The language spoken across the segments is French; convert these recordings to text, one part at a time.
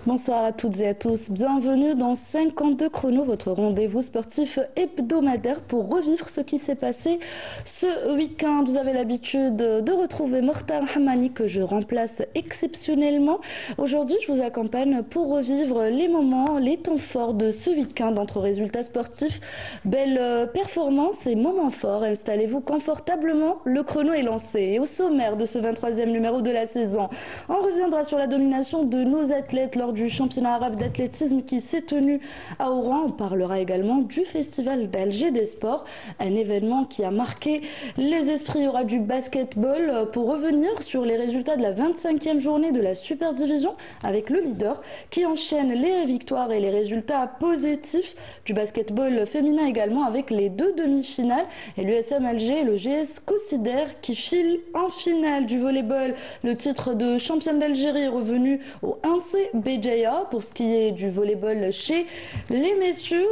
Bonsoir à toutes et à tous. Bienvenue dans 52 chrono, votre rendez-vous sportif hebdomadaire pour revivre ce qui s'est passé ce week-end. Vous avez l'habitude de retrouver Mortar Hamani que je remplace exceptionnellement. Aujourd'hui, je vous accompagne pour revivre les moments, les temps forts de ce week-end entre résultats sportifs, belles performances et moments forts. Installez-vous confortablement, le chrono est lancé. Et au sommaire de ce 23e numéro de la saison, on reviendra sur la domination de nos athlètes lors du championnat arabe d'athlétisme qui s'est tenu à Oran. On parlera également du festival d'Alger des sports, un événement qui a marqué les esprits. Il y aura du basketball pour revenir sur les résultats de la 25e journée de la Super Division avec le leader qui enchaîne les victoires et les résultats positifs. Du basketball féminin également avec les deux demi-finales et l'USM Alger et le GS Considère qui file en finale. Du volleyball, le titre de championne d'Algérie est revenu au 1C Béjaïa. Pour ce qui est du volleyball chez les messieurs,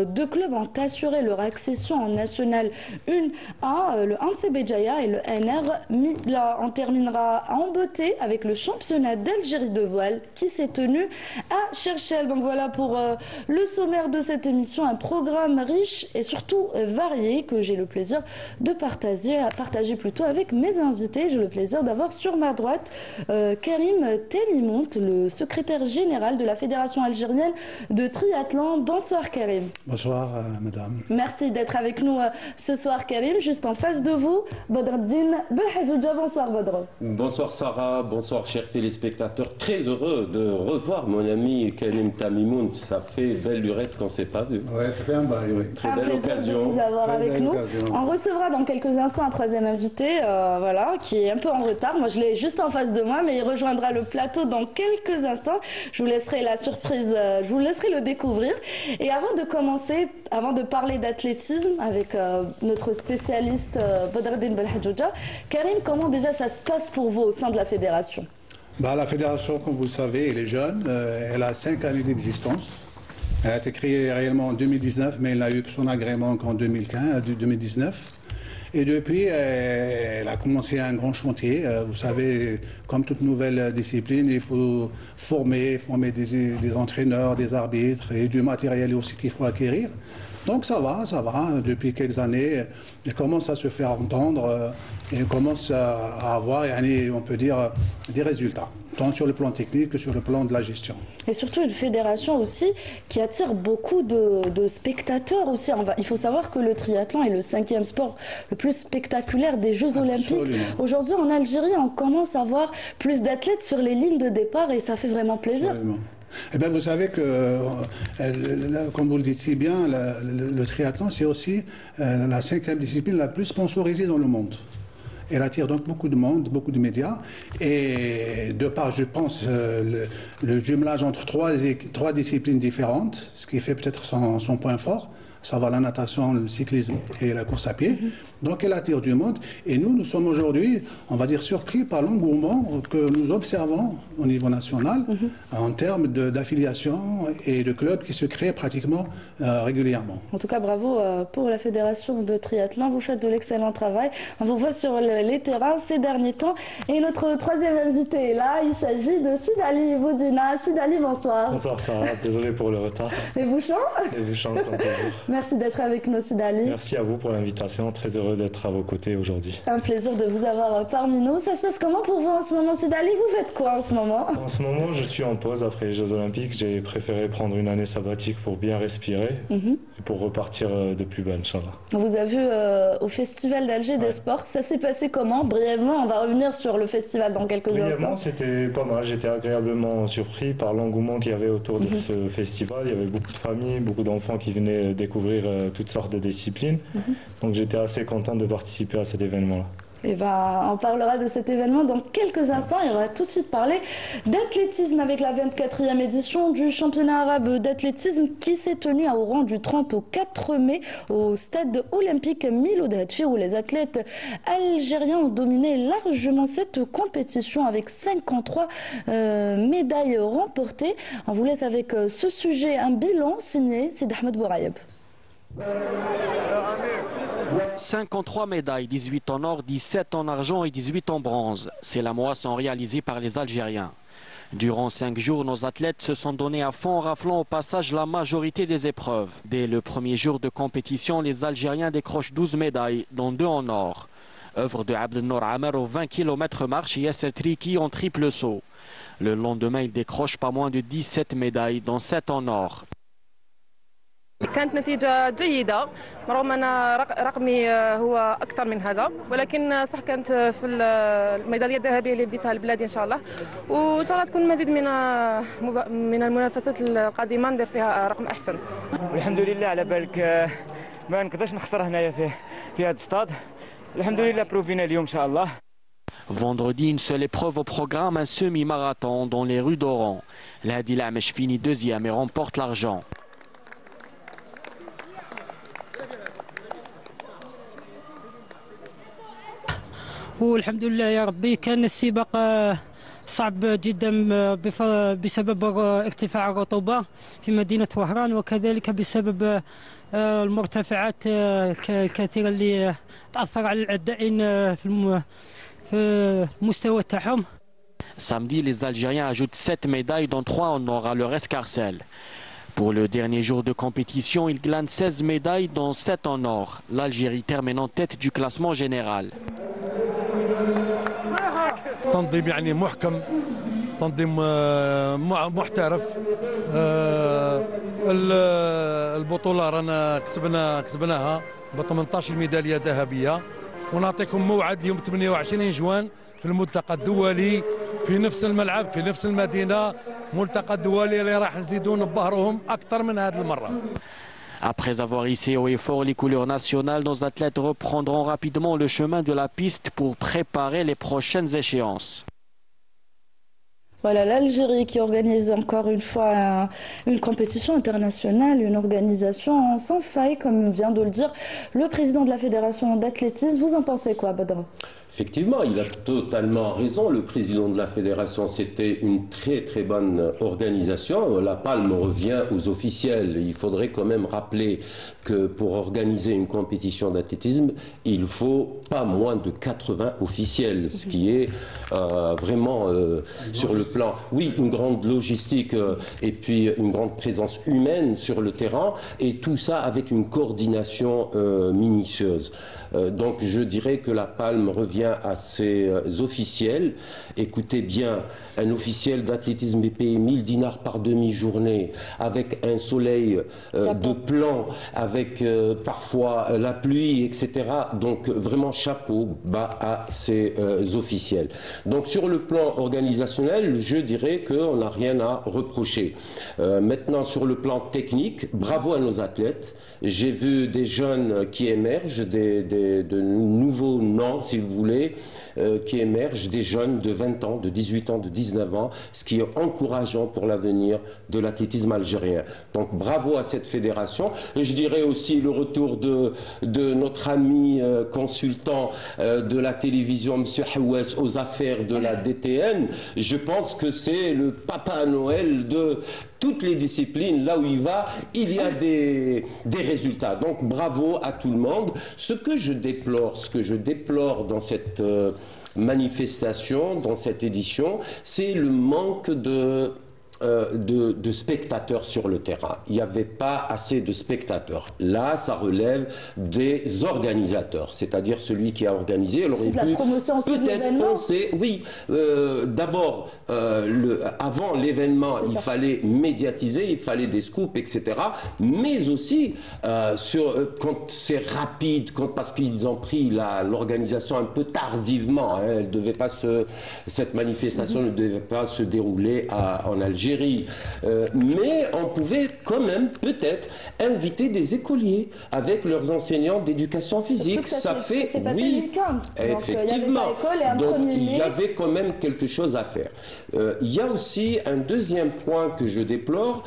deux clubs ont assuré leur accession en National 1A, le 1C Béjaïa et le NR Mila. On terminera en beauté avec le championnat d'Algérie de voile qui s'est tenu à Cherchel. Donc voilà pour le sommaire de cette émission, un programme riche et surtout varié que j'ai le plaisir de partager plutôt avec mes invités. J'ai le plaisir d'avoir sur ma droite Karim Temimoun, le secrétaire général de la Fédération algérienne de triathlon. Bonsoir Karim. Bonsoir madame. Merci d'être avec nous ce soir Karim. Juste en face de vous, Badreddine Belhadjoudja. Bonsoir Badr. Bonsoir Sarah, bonsoir chers téléspectateurs. Très heureux de revoir mon ami Karim Temimoun. Ça fait belle lurette qu'on ne s'est pas vu. Oui, ça fait un bail, oui. Très belle occasion. De vous avoir avec nous. On recevra dans quelques instants un troisième invité, voilà, qui est un peu en retard. Moi je l'ai juste en face de moi, mais il rejoindra le plateau dans quelques instants. Je vous laisserai la surprise, je vous laisserai le découvrir. Et avant de commencer, avant de parler d'athlétisme avec notre spécialiste Badreddine Belhadjoudja, Karim, comment déjà ça se passe pour vous au sein de la fédération? La fédération, comme vous le savez, elle est jeune, elle a 5 années d'existence. Elle a été créée réellement en 2019, mais elle n'a eu que son agrément qu'en 2019. Et depuis, elle a commencé un grand chantier. Vous savez, comme toute nouvelle discipline, il faut former des entraîneurs, des arbitres et du matériel aussi qu'il faut acquérir. Donc ça va. Depuis quelques années, elle commence à se faire entendre et elle commence à avoir, on peut dire, des résultats, tant sur le plan technique que sur le plan de la gestion. Et surtout une fédération aussi qui attire beaucoup de spectateurs aussi. Il faut savoir que le triathlon est le 5e sport le plus spectaculaire des Jeux Olympiques. Aujourd'hui en Algérie, on commence à voir plus d'athlètes sur les lignes de départ et ça fait vraiment plaisir. Absolument. Eh bien, vous savez que, comme vous le dites si bien, le triathlon, c'est aussi la 5e discipline la plus sponsorisée dans le monde. Elle attire donc beaucoup de monde, beaucoup de médias. Et de part, je pense, le jumelage entre trois disciplines différentes, ce qui fait peut-être son point fort, ça va la natation, le cyclisme et la course à pied. Donc elle attire du monde. Et nous sommes aujourd'hui, on va dire, surpris par l'engouement que nous observons au niveau national en termes d'affiliation et de clubs qui se créent pratiquement régulièrement. En tout cas, bravo pour la fédération de triathlon. Vous faites de l'excellent travail. On vous voit sur les terrains ces derniers temps. Et notre troisième invité est là. Il s'agit de Sidali Boudina. Sidali, bonsoir. Bonsoir Sarah, désolé pour le retard. Les bouchons. Les bouchons, comme toujours. Merci d'être avec nous, Sidali. Merci à vous pour l'invitation. Très heureux d'être à vos côtés aujourd'hui. Un plaisir de vous avoir parmi nous. Ça se passe comment pour vous en ce moment, Sidali? Vous faites quoi en ce moment? En ce moment, je suis en pause après les Jeux Olympiques. J'ai préféré prendre une année sabbatique pour bien respirer et pour repartir de plus bas, Inch'Allah. On vous a vu au Festival d'Alger des sports. Ça s'est passé comment? Brièvement, on va revenir sur le festival dans quelques instants. Brièvement, c'était pas mal. J'étais agréablement surpris par l'engouement qu'il y avait autour de ce festival. Il y avait beaucoup de familles, beaucoup d'enfants qui venaient découvrir toutes sortes de disciplines. Donc j'étais assez content de participer à cet événement-là. Et on parlera de cet événement dans quelques instants et on va tout de suite parler d'athlétisme avec la 24e édition du championnat arabe d'athlétisme qui s'est tenu à Oran du 30 au 4 mai au stade olympique Milou Hadfi où les athlètes algériens ont dominé largement cette compétition avec 53 médailles remportées. On vous laisse avec ce sujet un bilan signé Sid Ahmed Bourayeb. 53 médailles, 18 en or, 17 en argent et 18 en bronze. C'est la moisson réalisée par les Algériens. Durant 5 jours, nos athlètes se sont donnés à fond, raflant au passage la majorité des épreuves. Dès le premier jour de compétition, les Algériens décrochent 12 médailles, dont 2 en or. Œuvre de Abdelnour Amer aux 20 km marche et Yasser Triki en triple saut. Le lendemain, il décroche pas moins de 17 médailles, dont 7 en or. كانت نتيجة جيدة رغم أن رقمي هو أكثر من هذا ولكن صح كانت في الميدالية الذهبية اللي بديتها لبلادي إن شاء الله وإن شاء الله تكون مزيد من المنافسات القادمة ندير فيها رقم أحسن. والحمد لله على بالك ما نقدرش نخسر هنايا في هذا الستاد. الحمد لله بروفينا اليوم إن شاء الله. Vendredi, une seule épreuve au programme, un semi-marathon dans les rues d'Oran. L'Hadi Lamesh finit deuxième et remporte l'argent. والحمد لله يا ربي. كان السباق صعب جدا بسبب ارتفاع الرطوبة في مدينة وهران وكذلك بسبب المرتفعات الكثيرة اللي تأثر على العدائين في المستوى تاعهم. Samedi, les Algériens ajoutent 7 médailles, dont 3 en or à leur escarcelle. Pour le dernier jour de compétition, ils glanent 16 médailles, dont 7 en or. L'Algérie termine en tête du classement général. تنظيم يعني محكم، تنظيم محترف. البطولة رانا كسبناها ب 18 ميدالية ذهبية، ونعطيكم موعد يوم 28 جوان في الملتقى الدولي في نفس الملعب في نفس المدينة، ملتقى دولي اللي راح نزيدوا نبهروهم أكثر من هذه المرة. Après avoir hissé haut et fort les couleurs nationales, nos athlètes reprendront rapidement le chemin de la piste pour préparer les prochaines échéances. Voilà, l'Algérie qui organise encore une fois une compétition internationale, une organisation sans faille, comme vient de le dire le président de la Fédération d'athlétisme. Vous en pensez quoi, Badra? Effectivement, il a totalement raison, le président de la fédération. C'était une très très bonne organisation. La palme revient aux officiels. Il faudrait quand même rappeler que pour organiser une compétition d'athlétisme, il faut pas moins de 80 officiels, ce qui est vraiment sur le plan, oui, une grande logistique et puis une grande présence humaine sur le terrain, et tout ça avec une coordination minutieuse. Donc je dirais que la palme revient à ces officiels. Écoutez bien, un officiel d'athlétisme est payé 1000 dinars par demi-journée, avec un soleil de plomb, avec parfois la pluie, etc. Donc vraiment chapeau bas à ces officiels. Donc sur le plan organisationnel, je dirais qu'on n'a rien à reprocher. Maintenant sur le plan technique, bravo à nos athlètes. J'ai vu des jeunes qui émergent, de nouveaux noms, si vous voulez, qui émergent, des jeunes de 20 ans, de 18 ans, de 19 ans, ce qui est encourageant pour l'avenir de l'athlétisme algérien. Donc bravo à cette fédération. Et je dirais aussi le retour de notre ami consultant de la télévision, M. Houès, aux affaires de la DTN. Je pense que c'est le Papa Noël de toutes les disciplines. Là où il va, il y a des résultats. Donc bravo à tout le monde. Ce que je déplore dans cette manifestation, dans cette édition, c'est le manque de spectateurs sur le terrain. Il n'y avait pas assez de spectateurs. Là, ça relève des organisateurs, c'est-à-dire celui qui a organisé. Alors, c'est de la promotion aussi de l'événement. Oui, d'abord, avant l'événement, il fallait médiatiser, il fallait des scoops, etc. Mais aussi, quand c'est rapide, parce qu'ils ont pris l'organisation un peu tardivement, hein, elle devait pas cette manifestation ne devait pas se dérouler en Algérie. Mais on pouvait quand même peut-être inviter des écoliers avec leurs enseignants d'éducation physique. Ça fait passé le week-end. Effectivement. Donc il y avait quand même quelque chose à faire. Il y a aussi un deuxième point que je déplore,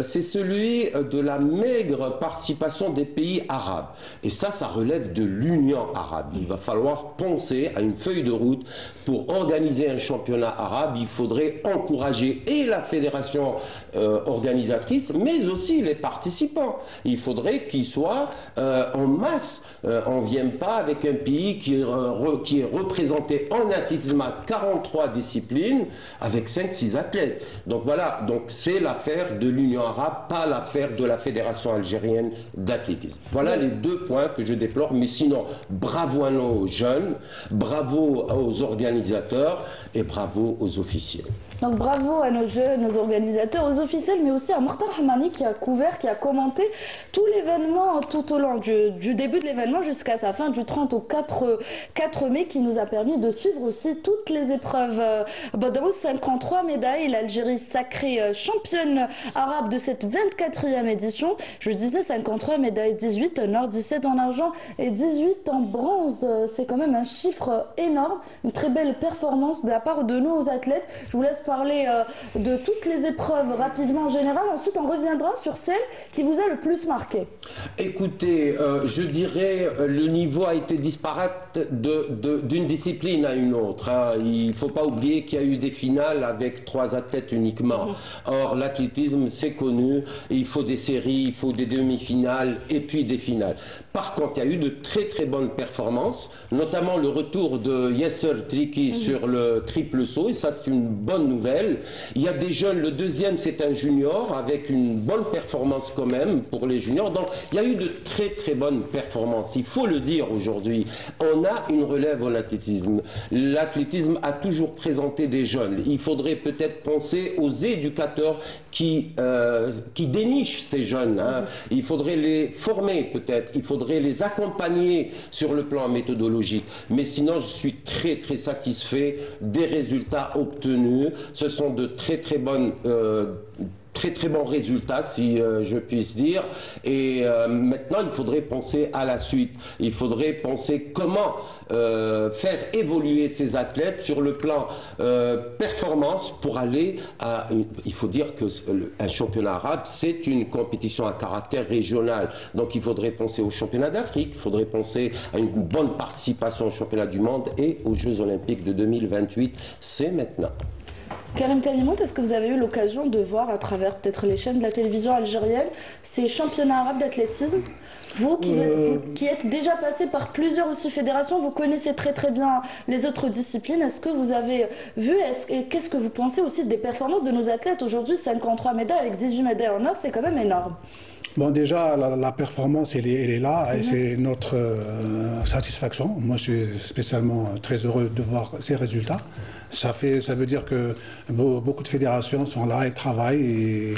c'est celui de la maigre participation des pays arabes. Et ça relève de l'Union arabe. Il va falloir penser à une feuille de route pour organiser un championnat arabe. Il faudrait encourager et la fédération fédération organisatrice, mais aussi les participants. Il faudrait qu'ils soient en masse. On ne vient pas avec un pays qui est représenté en athlétisme à 43 disciplines avec 5-6 athlètes. Donc voilà, donc c'est l'affaire de l'Union arabe, pas l'affaire de la Fédération algérienne d'athlétisme. Voilà les deux points que je déplore, mais sinon, bravo à nos jeunes, bravo aux organisateurs et bravo aux officiels. Donc bravo à nos jeunes, nos organisateurs, aux officiels, mais aussi à Mortar Hamani qui a couvert, qui a commenté tout l'événement tout au long du début de l'événement jusqu'à sa fin, du 30 au 4 mai, qui nous a permis de suivre aussi toutes les épreuves. Badrous, 53 médailles, l'Algérie sacrée championne arabe de cette 24e édition. Je disais 53 médailles, 18 en or, 17 en argent et 18 en bronze. C'est quand même un chiffre énorme, une très belle performance de la part de nos athlètes. Je vous laisse parler de toutes les épreuves rapidement en général. Ensuite, on reviendra sur celle qui vous a le plus marqué. Écoutez, je dirais le niveau a été disparate d'une discipline à une autre. Hein. Il ne faut pas oublier qu'il y a eu des finales avec 3 athlètes uniquement. Or, l'athlétisme, c'est connu. Il faut des séries, il faut des demi-finales et puis des finales. Par contre, il y a eu de très très bonnes performances, notamment le retour de Yasser Triki sur le triple saut, et ça c'est une bonne nouvelle. Il y a des jeunes, le deuxième c'est un junior, avec une bonne performance quand même pour les juniors. Donc il y a eu de très très bonnes performances, il faut le dire aujourd'hui. On a une relève en athlétisme. L'athlétisme a toujours présenté des jeunes. Il faudrait peut-être penser aux éducateurs qui dénichent ces jeunes. Hein. Il faudrait les former peut-être, il faudrait les accompagner sur le plan méthodologique. Mais sinon, je suis très très satisfait des résultats obtenus. Ce sont de très très bonnes très très bons résultats, si je puisse dire. Et maintenant, il faudrait penser à la suite. Il faudrait penser comment faire évoluer ces athlètes sur le plan performance pour aller à... Il faut dire qu'un championnat arabe, c'est une compétition à caractère régional. Donc il faudrait penser au championnat d'Afrique, il faudrait penser à une bonne participation au championnat du monde et aux Jeux Olympiques de 2028. C'est maintenant. Karim Tamimout, est-ce que vous avez eu l'occasion de voir à travers peut-être les chaînes de la télévision algérienne ces championnats arabes d'athlétisme? Vous qui êtes déjà passé par plusieurs aussi fédérations, vous connaissez très très bien les autres disciplines. Est-ce que vous avez vu et qu'est-ce que vous pensez aussi des performances de nos athlètes aujourd'hui? 53 médailles avec 18 médailles en or, c'est quand même énorme. Bon, déjà, la performance, elle est là et c'est notre satisfaction. Moi, je suis spécialement très heureux de voir ces résultats. Ça veut dire que beaucoup de fédérations sont là et travaillent et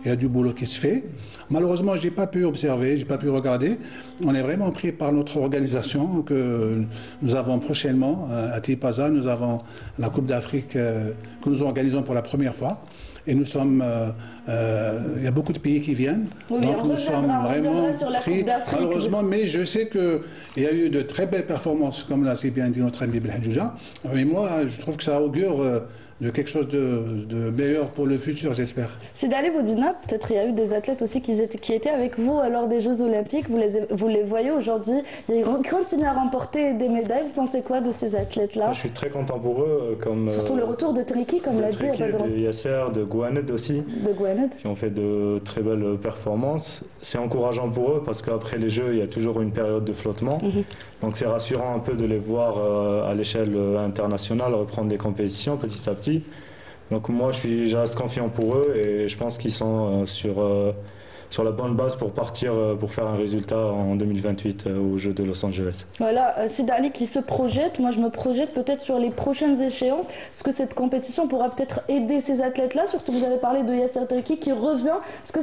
il y a du boulot qui se fait. Malheureusement, je n'ai pas pu observer, je n'ai pas pu regarder. On est vraiment pris par notre organisation que nous avons prochainement à Tipaza. Nous avons la Coupe d'Afrique que nous organisons pour la première fois. Et nous sommes, il y a beaucoup de pays qui viennent, oui, donc nous sommes vraiment pris, malheureusement, mais je sais qu'il y a eu de très belles performances, comme l'a si bien dit notre ami Belhadjouja. Mais moi, je trouve que ça augure de quelque chose de meilleur pour le futur, j'espère. Sidali Boudina, peut-être il y a eu des athlètes aussi qui étaient avec vous lors des Jeux Olympiques. Vous les voyez aujourd'hui, ils continuent à remporter des médailles. Vous pensez quoi de ces athlètes-là? Je suis très content pour eux. Surtout le retour de Triki, comme l'a dit Badrou. De Yasser, de Gouaned aussi, qui ont fait de très belles performances. C'est encourageant pour eux parce qu'après les Jeux, il y a toujours une période de flottement. Donc c'est rassurant un peu de les voir à l'échelle internationale reprendre des compétitions petit à petit. Donc moi je reste confiant pour eux et je pense qu'ils sont sur la bonne base pour partir pour faire un résultat en 2028 aux Jeux de Los Angeles. Voilà, Sidali qui se projette, moi je me projette peut-être sur les prochaines échéances. Est-ce que cette compétition pourra peut-être aider ces athlètes-là? Surtout vous avez parlé de Yasser Triki qui revient. Est-ce que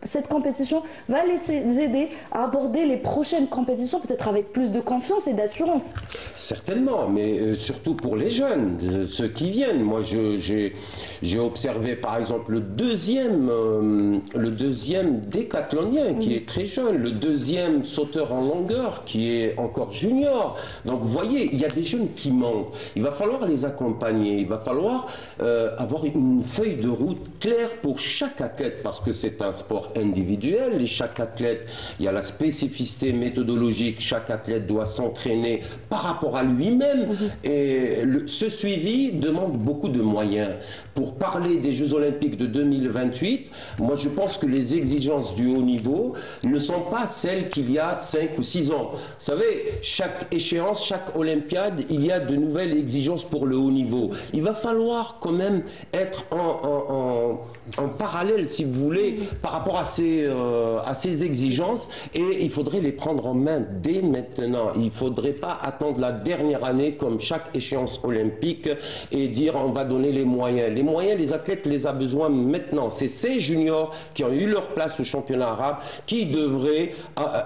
cette compétition va les aider à aborder les prochaines compétitions peut-être avec plus de confiance et d'assurance? Certainement, mais surtout pour les jeunes, ceux qui viennent. Moi, j'ai observé par exemple le deuxième décathlonien qui est très jeune, le deuxième sauteur en longueur qui est encore junior. Donc vous voyez, il y a des jeunes qui manquent. Il va falloir les accompagner, il va falloir avoir une feuille de route claire pour chaque athlète parce que c'est un sport sport individuel. Et chaque athlète, il y a la spécificité méthodologique. Chaque athlète doit s'entraîner par rapport à lui-même. Et ce suivi demande beaucoup de moyens. Pour parler des Jeux Olympiques de 2028, moi je pense que les exigences du haut niveau ne sont pas celles qu'il y a 5 ou 6 ans. Vous savez, chaque échéance, chaque Olympiade, il y a de nouvelles exigences pour le haut niveau. Il va falloir quand même être en parallèle, si vous voulez, par rapport à ces exigences, et il faudrait les prendre en main dès maintenant. Il ne faudrait pas attendre la dernière année comme chaque échéance olympique et dire on va donner les moyens. Les moyens, les athlètes les ont besoin maintenant. C'est ces juniors qui ont eu leur place au championnat arabe qui devraient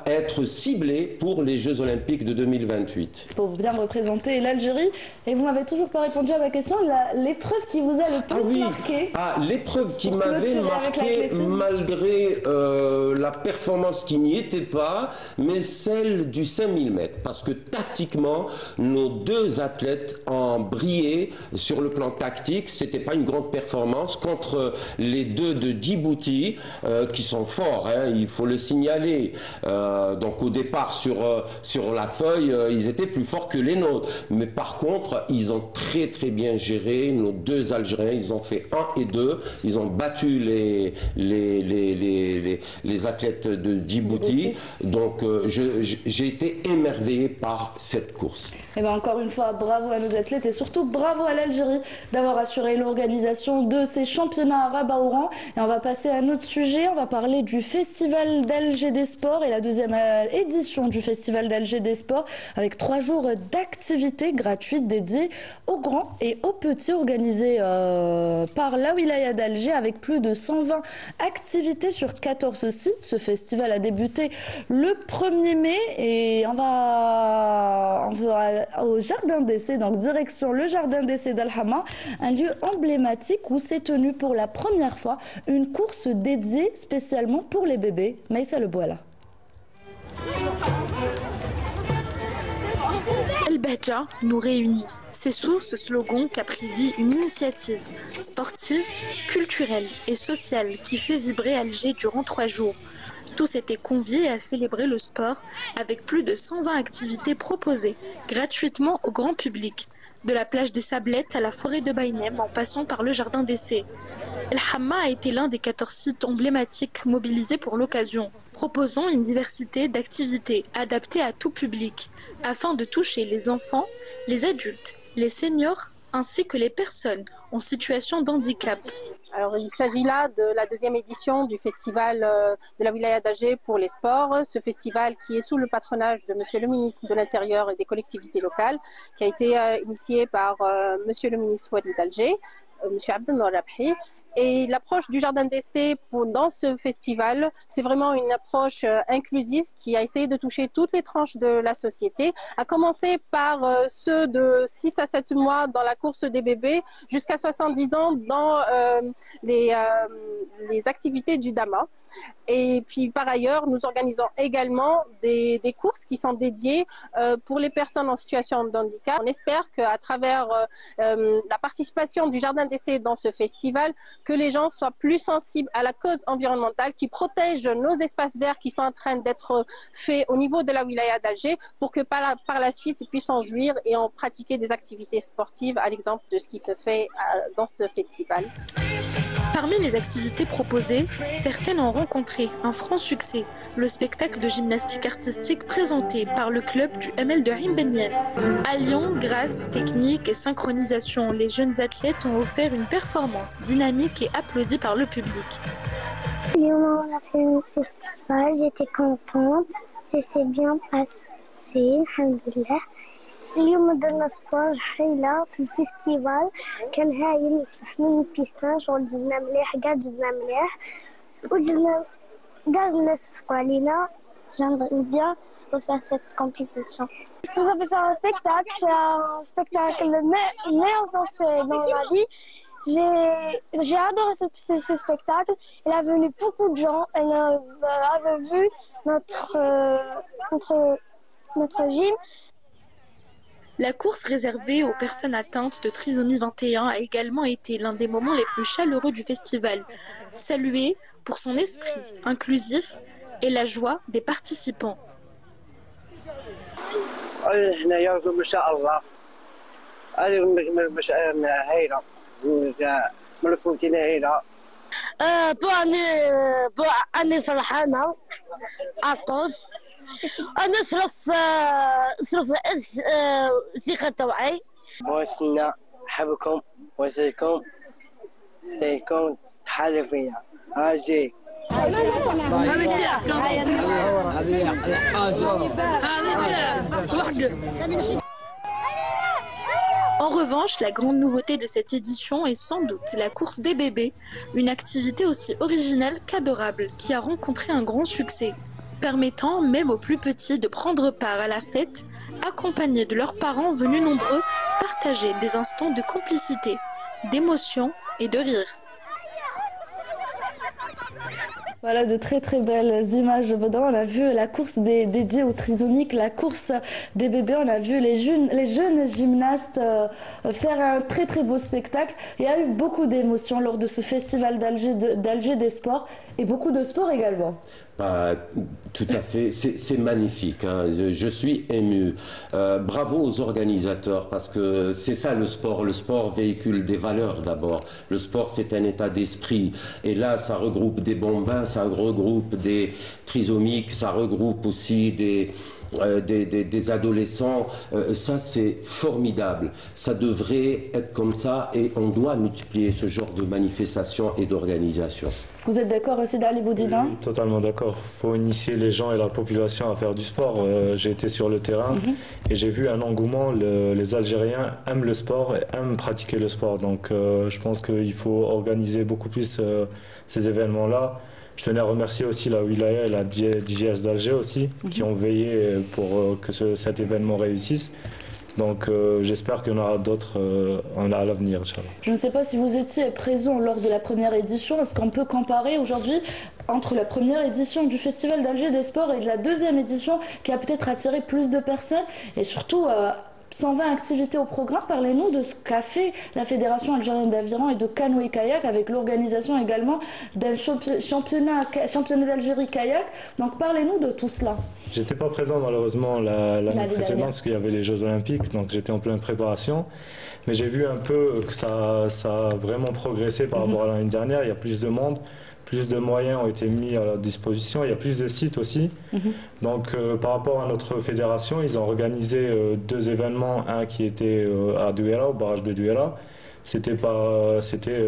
être ciblés pour les Jeux Olympiques de 2028. Pour bien représenter l'Algérie, et vous m'avez toujours pas répondu à ma question, l'épreuve qui vous a le plus marqué. L'épreuve qui m'avait marqué malgré la performance qui n'y était pas, mais celle du 5000 mètres, parce que tactiquement, nos deux athlètes ont brillé sur le plan tactique. C'était pas une grande performance contre les deux de Djibouti, qui sont forts, hein, il faut le signaler. Donc au départ sur la feuille, ils étaient plus forts que les nôtres. Mais par contre, ils ont très très bien géré. Nos deux Algériens, ils ont fait 1 et 2. Ils ont battu les athlètes de Djibouti. Donc j'ai été émerveillé par cette course. Et bien encore une fois, bravo à nos athlètes et surtout bravo à l'Algérie d'avoir assuré l'organisation de ces championnats arabes à Oran. Et on va passer à un autre sujet, on va parler du Festival d'Alger des Sports et la deuxième édition du Festival d'Alger des Sports avec 3 jours d'activités gratuites dédiées aux grands et aux petits organisés par la wilaya d'Alger avec plus de 120 activités sur 14 sites. Ce festival a débuté le 1er mai et on va au Jardin d'Essai, donc direction le Jardin d'Essai d'Al-Hama, un lieu emblématique où s'est tenue pour la première fois une course dédiée spécialement pour les bébés. Maïssa Le Bouala. El Bahja nous réunit. C'est sous ce slogan qu'a pris vie une initiative sportive, culturelle et sociale qui fait vibrer Alger durant 3 jours. Tous étaient conviés à célébrer le sport avec plus de 120 activités proposées gratuitement au grand public, de la plage des Sablettes à la forêt de Baïnem en passant par le jardin d'essai. El Hamma a été l'un des 14 sites emblématiques mobilisés pour l'occasion, proposant une diversité d'activités adaptées à tout public, afin de toucher les enfants, les adultes, les seniors ainsi que les personnes en situation de handicap. Alors, il s'agit là de la 2e édition du festival de la wilaya d'Alger pour les sports. Ce festival qui est sous le patronage de Monsieur le ministre de l'Intérieur et des collectivités locales, qui a été initié par Monsieur le ministre Walid d'Alger, Monsieur Abdelnour Rabhi. Et l'approche du jardin d'essai dans ce festival, c'est vraiment une approche inclusive qui a essayé de toucher toutes les tranches de la société, à commencer par ceux de 6 à 7 mois dans la course des bébés, jusqu'à 70 ans dans les activités du Dama. Et puis par ailleurs, nous organisons également des courses qui sont dédiées pour les personnes en situation de handicap. On espère qu'à travers la participation du jardin d'essai dans ce festival, que les gens soient plus sensibles à la cause environnementale, qui protège nos espaces verts qui sont en train d'être faits au niveau de la wilaya d'Alger, pour que par la suite ils puissent en jouir et en pratiquer des activités sportives, à l'exemple de ce qui se fait dans ce festival. Parmi les activités proposées, certaines ont rencontré un franc succès. Le spectacle de gymnastique artistique présenté par le club du ML de Himbenian. Alliant grâce, technique et synchronisation, les jeunes athlètes ont offert une performance dynamique et applaudie par le public. On a fait un festival, j'étais contente, ça s'est bien passé, alhamdoulilah. اليوم درنا سبور حيلة في الفيستيفال كان هايل بصح من البيستان شغل جزنا مليح كاع جزنا مليح وجزنا كاع الناس صفقوا علينا. J'aimerais bien refaire cette compétition. Nous avons fait un spectacle, c'est un spectacle le meilleur dans ma vie. J'ai adoré ce spectacle. Il a venu beaucoup de gens. Elle avait vu notre gym. La course réservée aux personnes atteintes de trisomie 21 a également été l'un des moments les plus chaleureux du festival, salué pour son esprit inclusif et la joie des participants. بوسنا حبكم وسيكون تحالفيا هاجي En revanche, la grande nouveauté de cette édition est sans doute la course des bébés, une activité aussi originale qu'adorable qui a rencontré un grand succès, permettant même aux plus petits de prendre part à la fête, accompagnés de leurs parents venus nombreux partager des instants de complicité, d'émotion et de rire. Voilà de très très belles images. On a vu la course dédiée aux trisomiques, la course des bébés. On a vu les jeunes gymnastes faire un très très beau spectacle. Il y a eu beaucoup d'émotions lors de ce festival d'Alger des sports et beaucoup de sport également. Tout à fait, c'est magnifique, hein. Je suis ému. Bravo aux organisateurs parce que c'est ça le sport. Le sport véhicule des valeurs d'abord. Le sport c'est un état d'esprit et là ça regroupe des bambins, ça regroupe des trisomiques, ça regroupe aussi des adolescents. Ça c'est formidable. Ça devrait être comme ça et on doit multiplier ce genre de manifestations et d'organisations. Vous êtes d'accord, Seydi Ali Boudina? Oui, totalement d'accord. Il faut initier les gens et la population à faire du sport. J'ai été sur le terrain et j'ai vu un engouement. Les Algériens aiment le sport et aiment pratiquer le sport. Donc je pense qu'il faut organiser beaucoup plus ces événements-là. Je tenais à remercier aussi la Wilaya et la DGS d'Alger aussi, qui ont veillé pour que cet événement réussisse. Donc j'espère qu'il y en aura d'autres à l'avenir. Je ne sais pas si vous étiez présent lors de la première édition. Est-ce qu'on peut comparer aujourd'hui entre la première édition du Festival d'Alger des sports et de la deuxième édition qui a peut-être attiré plus de personnes et surtout 120 activités au programme. Parlez-nous de ce qu'a fait la Fédération algérienne d'aviron et de canoë-kayak avec l'organisation également d'un championnat d'Algérie kayak. Donc parlez-nous de tout cela. J'étais pas présent malheureusement l'année précédente parce qu'il y avait les Jeux Olympiques, donc j'étais en pleine préparation. Mais j'ai vu un peu que ça a vraiment progressé par rapport à l'année dernière. Il y a plus de monde. Plus de moyens ont été mis à leur disposition, il y a plus de sites aussi. Donc par rapport à notre fédération, ils ont organisé 2 événements, un qui était à Douala, au barrage de Douala. C'était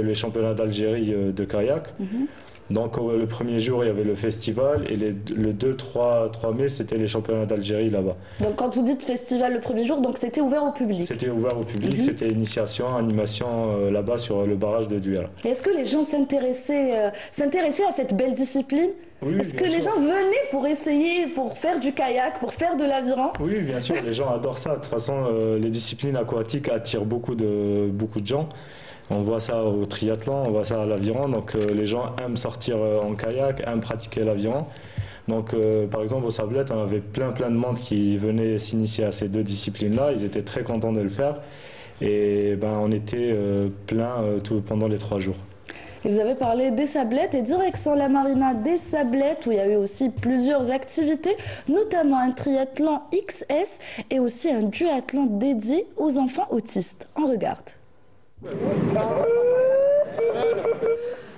les championnats d'Algérie de kayak. Donc le premier jour, il y avait le festival et le 2-3 mai, c'était les championnats d'Algérie là-bas. Donc quand vous dites festival le premier jour, donc c'était ouvert au public? C'était ouvert au public, c'était initiation, animation là-bas sur le barrage de Douala. Est-ce que les gens s'intéressaient à cette belle discipline? Oui, est-ce que les gens venaient pour essayer, pour faire du kayak, pour faire de l'aviron? Oui, bien sûr, les gens adorent ça. De toute façon, les disciplines aquatiques attirent beaucoup de gens. On voit ça au triathlon, on voit ça à l'aviron, donc les gens aiment sortir en kayak, aiment pratiquer l'aviron. Donc par exemple au Sablette, on avait plein de monde qui venait s'initier à ces 2 disciplines-là, ils étaient très contents de le faire et on était plein pendant les 3 jours. Et vous avez parlé des Sablettes et direction la marina des Sablettes où il y a eu aussi plusieurs activités, notamment un triathlon XS et aussi un duathlon dédié aux enfants autistes. On regarde.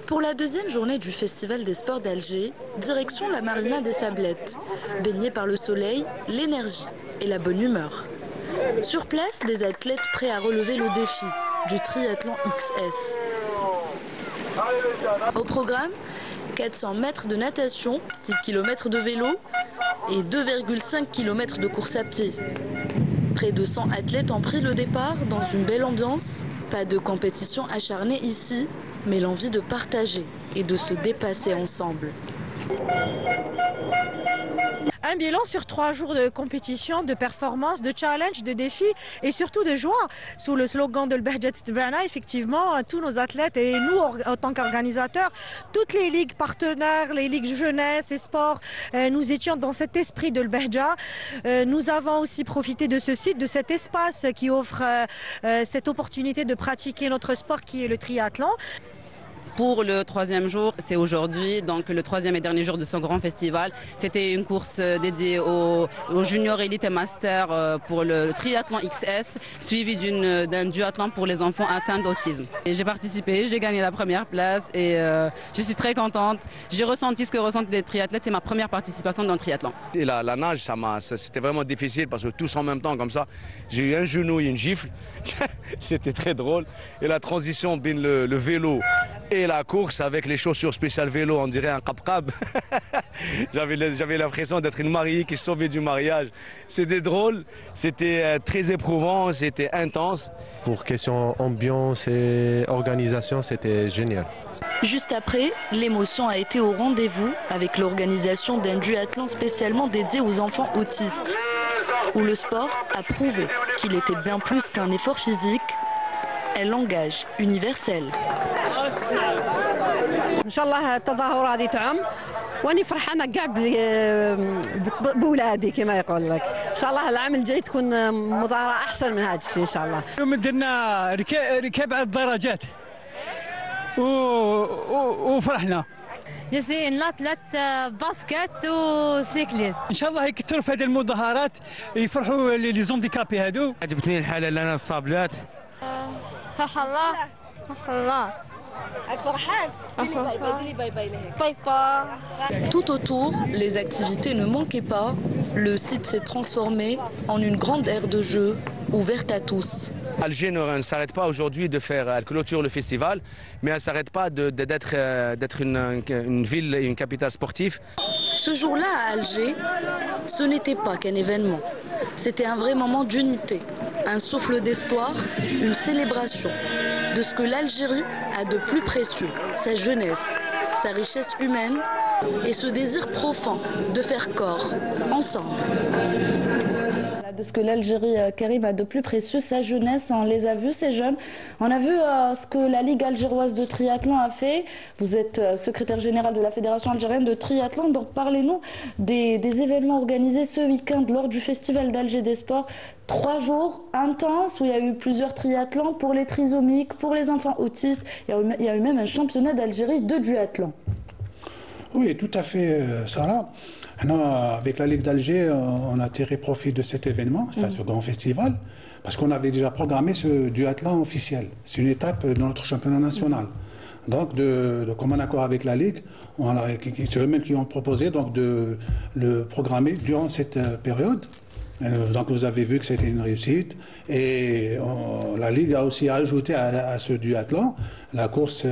Pour la deuxième journée du Festival des sports d'Alger, direction la marina des Sablettes, baignée par le soleil, l'énergie et la bonne humeur. Sur place, des athlètes prêts à relever le défi du triathlon XS. Au programme, 400 mètres de natation, 10 km de vélo et 2,5 km de course à pied. Près de 100 athlètes ont pris le départ dans une belle ambiance. Pas de compétition acharnée ici, mais l'envie de partager et de se dépasser ensemble. Un bilan sur 3 jours de compétition, de performance, de challenge, de défis et surtout de joie. Sous le slogan de l'Behjet Stbana, effectivement, tous nos athlètes et nous, en tant qu'organisateurs, toutes les ligues partenaires, les ligues jeunesse et sport, nous étions dans cet esprit de l'Behja. Nous avons aussi profité de ce site, de cet espace qui offre cette opportunité de pratiquer notre sport qui est le triathlon. Pour le 3e jour, c'est aujourd'hui, donc le 3e et dernier jour de ce grand festival. C'était une course dédiée aux juniors élite et master pour le triathlon XS, suivi d'un duathlon pour les enfants atteints d'autisme. J'ai participé, j'ai gagné la première place et je suis très contente. J'ai ressenti ce que ressentent les triathlètes, c'est ma première participation dans le triathlon. Et la nage, c'était vraiment difficile parce que tous en même temps comme ça, j'ai eu un genou et une gifle. C'était très drôle. Et la transition entre le vélo et la course avec les chaussures spéciales vélo, on dirait un cap-cap. J'avais l'impression d'être une mariée qui se sauvait du mariage. C'était drôle, c'était très éprouvant, c'était intense. Pour question ambiance et organisation, c'était génial. Juste après, l'émotion a été au rendez-vous avec l'organisation d'un duathlon spécialement dédié aux enfants autistes, où le sport a prouvé qu'il était bien plus qu'un effort physique, un langage universel. ان شاء الله التظاهره هذه تعم واني فرحانه كاع بولادي كما يقول لك ان شاء الله العام الجاي تكون مظاهره احسن من هذا الشيء ان شاء الله. اليوم درنا ركاب على الدراجات وفرحنا. Je suis une athlète basket وسيكليزم. ان شاء الله يكثروا في هذه المظاهرات يفرحوا لي زونديكابي هادو. عجبتني الحاله اللي انا الصابلات. الله Tout autour, les activités ne manquaient pas. Le site s'est transformé en une grande aire de jeu ouverte à tous. Alger ne s'arrête pas aujourd'hui de faire, elle clôture le festival, mais elle ne s'arrête pas d'être une ville et une capitale sportive. Ce jour-là à Alger, ce n'était pas qu'un événement. C'était un vrai moment d'unité, un souffle d'espoir, une célébration de ce que l'Algérie a de plus précieux, sa jeunesse, sa richesse humaine et ce désir profond de faire corps ensemble. De ce que l'Algérie, Karim, a de plus précieux, sa jeunesse, on les a vus, ces jeunes. On a vu ce que la Ligue algéroise de triathlon a fait. Vous êtes secrétaire général de la Fédération algérienne de triathlon, donc parlez-nous des événements organisés ce week-end lors du Festival d'Alger des Sports. 3 jours intenses où il y a eu plusieurs triathlons pour les trisomiques, pour les enfants autistes. Il y a eu même un championnat d'Algérie de duathlon. Oui, tout à fait, Sarah. Avec la Ligue d'Alger, on a tiré profit de cet événement, ce grand festival, parce qu'on avait déjà programmé ce duathlon officiel. C'est une étape dans notre championnat national. Donc, de commun accord avec la Ligue, c'est eux-mêmes qui ont proposé donc, de le programmer durant cette période. Donc, vous avez vu que c'était une réussite. Et la Ligue a aussi ajouté à ce duathlon la course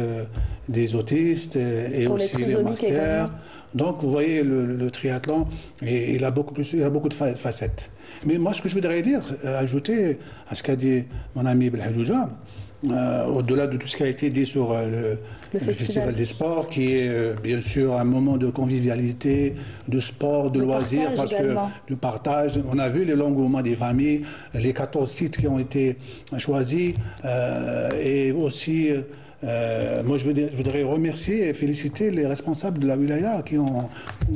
des autistes et pour aussi les masters. Également. Donc, vous voyez, le triathlon, il a beaucoup de facettes. Mais moi, ce que je voudrais dire, ajouter à ce qu'a dit mon ami Belhadjouja, au-delà de tout ce qui a été dit sur le Festival des sports, qui est bien sûr un moment de convivialité, de sport, de loisirs, parce également. Que du partage. On a vu l'engouement des familles, les 14 sites qui ont été choisis, et aussi... moi, je voudrais remercier et féliciter les responsables de la wilaya qui ont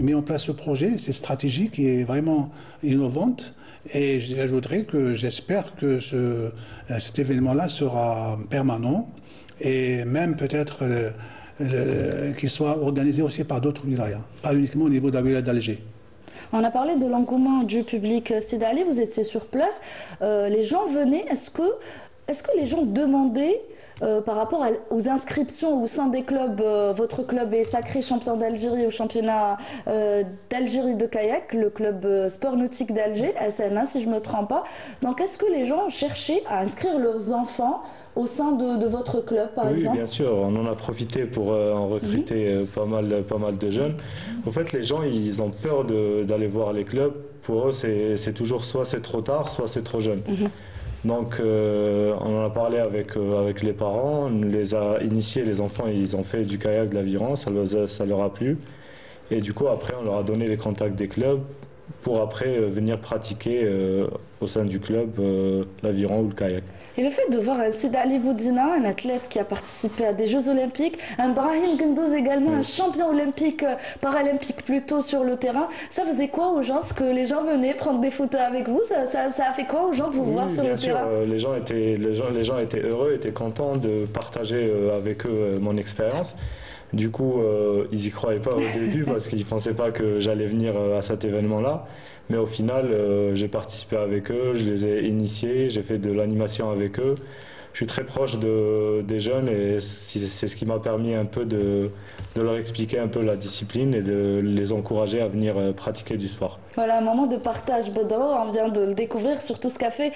mis en place ce projet, cette stratégie qui est vraiment innovante. Et j'ajouterais que j'espère que cet événement-là sera permanent et même peut-être qu'il soit organisé aussi par d'autres wilayas, pas uniquement au niveau de la wilaya d'Alger. On a parlé de l'engouement du public. Sidali, vous étiez sur place, les gens venaient. Est-ce que les gens demandaient par rapport aux inscriptions au sein des clubs, votre club est sacré champion d'Algérie au championnat d'Algérie de kayak, le club sport nautique d'Alger, SNA si je ne me trompe pas. Donc est-ce que les gens cherchaient à inscrire leurs enfants au sein de votre club par exemple? Oui, bien sûr, on en a profité pour en recruter pas mal de jeunes. En fait, les gens, ils ont peur d'aller voir les clubs. Pour eux, c'est toujours soit c'est trop tard, soit c'est trop jeune. Donc on en a parlé avec les parents, on les a initiés, les enfants ils ont fait du kayak, de l'aviron, ça leur a plu. Et du coup, après, on leur a donné les contacts des clubs pour après venir pratiquer au sein du club l'aviron ou le kayak. Et le fait de voir Sid Ali Boudina, un athlète qui a participé à des Jeux Olympiques, un Brahim Gendouz également, un champion olympique, paralympique plutôt sur le terrain, ça faisait quoi aux gens? Est-ce que les gens venaient prendre des photos avec vous? Ça a fait quoi aux gens de vous voir sur le terrain? Les gens étaient heureux, étaient contents de partager avec eux mon expérience. Du coup, ils n'y croyaient pas au début parce qu'ils ne pensaient pas que j'allais venir à cet événement-là. Mais au final, j'ai participé avec eux, je les ai initiés, j'ai fait de l'animation avec eux. Je suis très proche des jeunes et c'est ce qui m'a permis un peu de leur expliquer un peu la discipline et de les encourager à venir pratiquer du sport. Voilà, un moment de partage, Bodro, on vient de le découvrir sur tout ce qu'a fait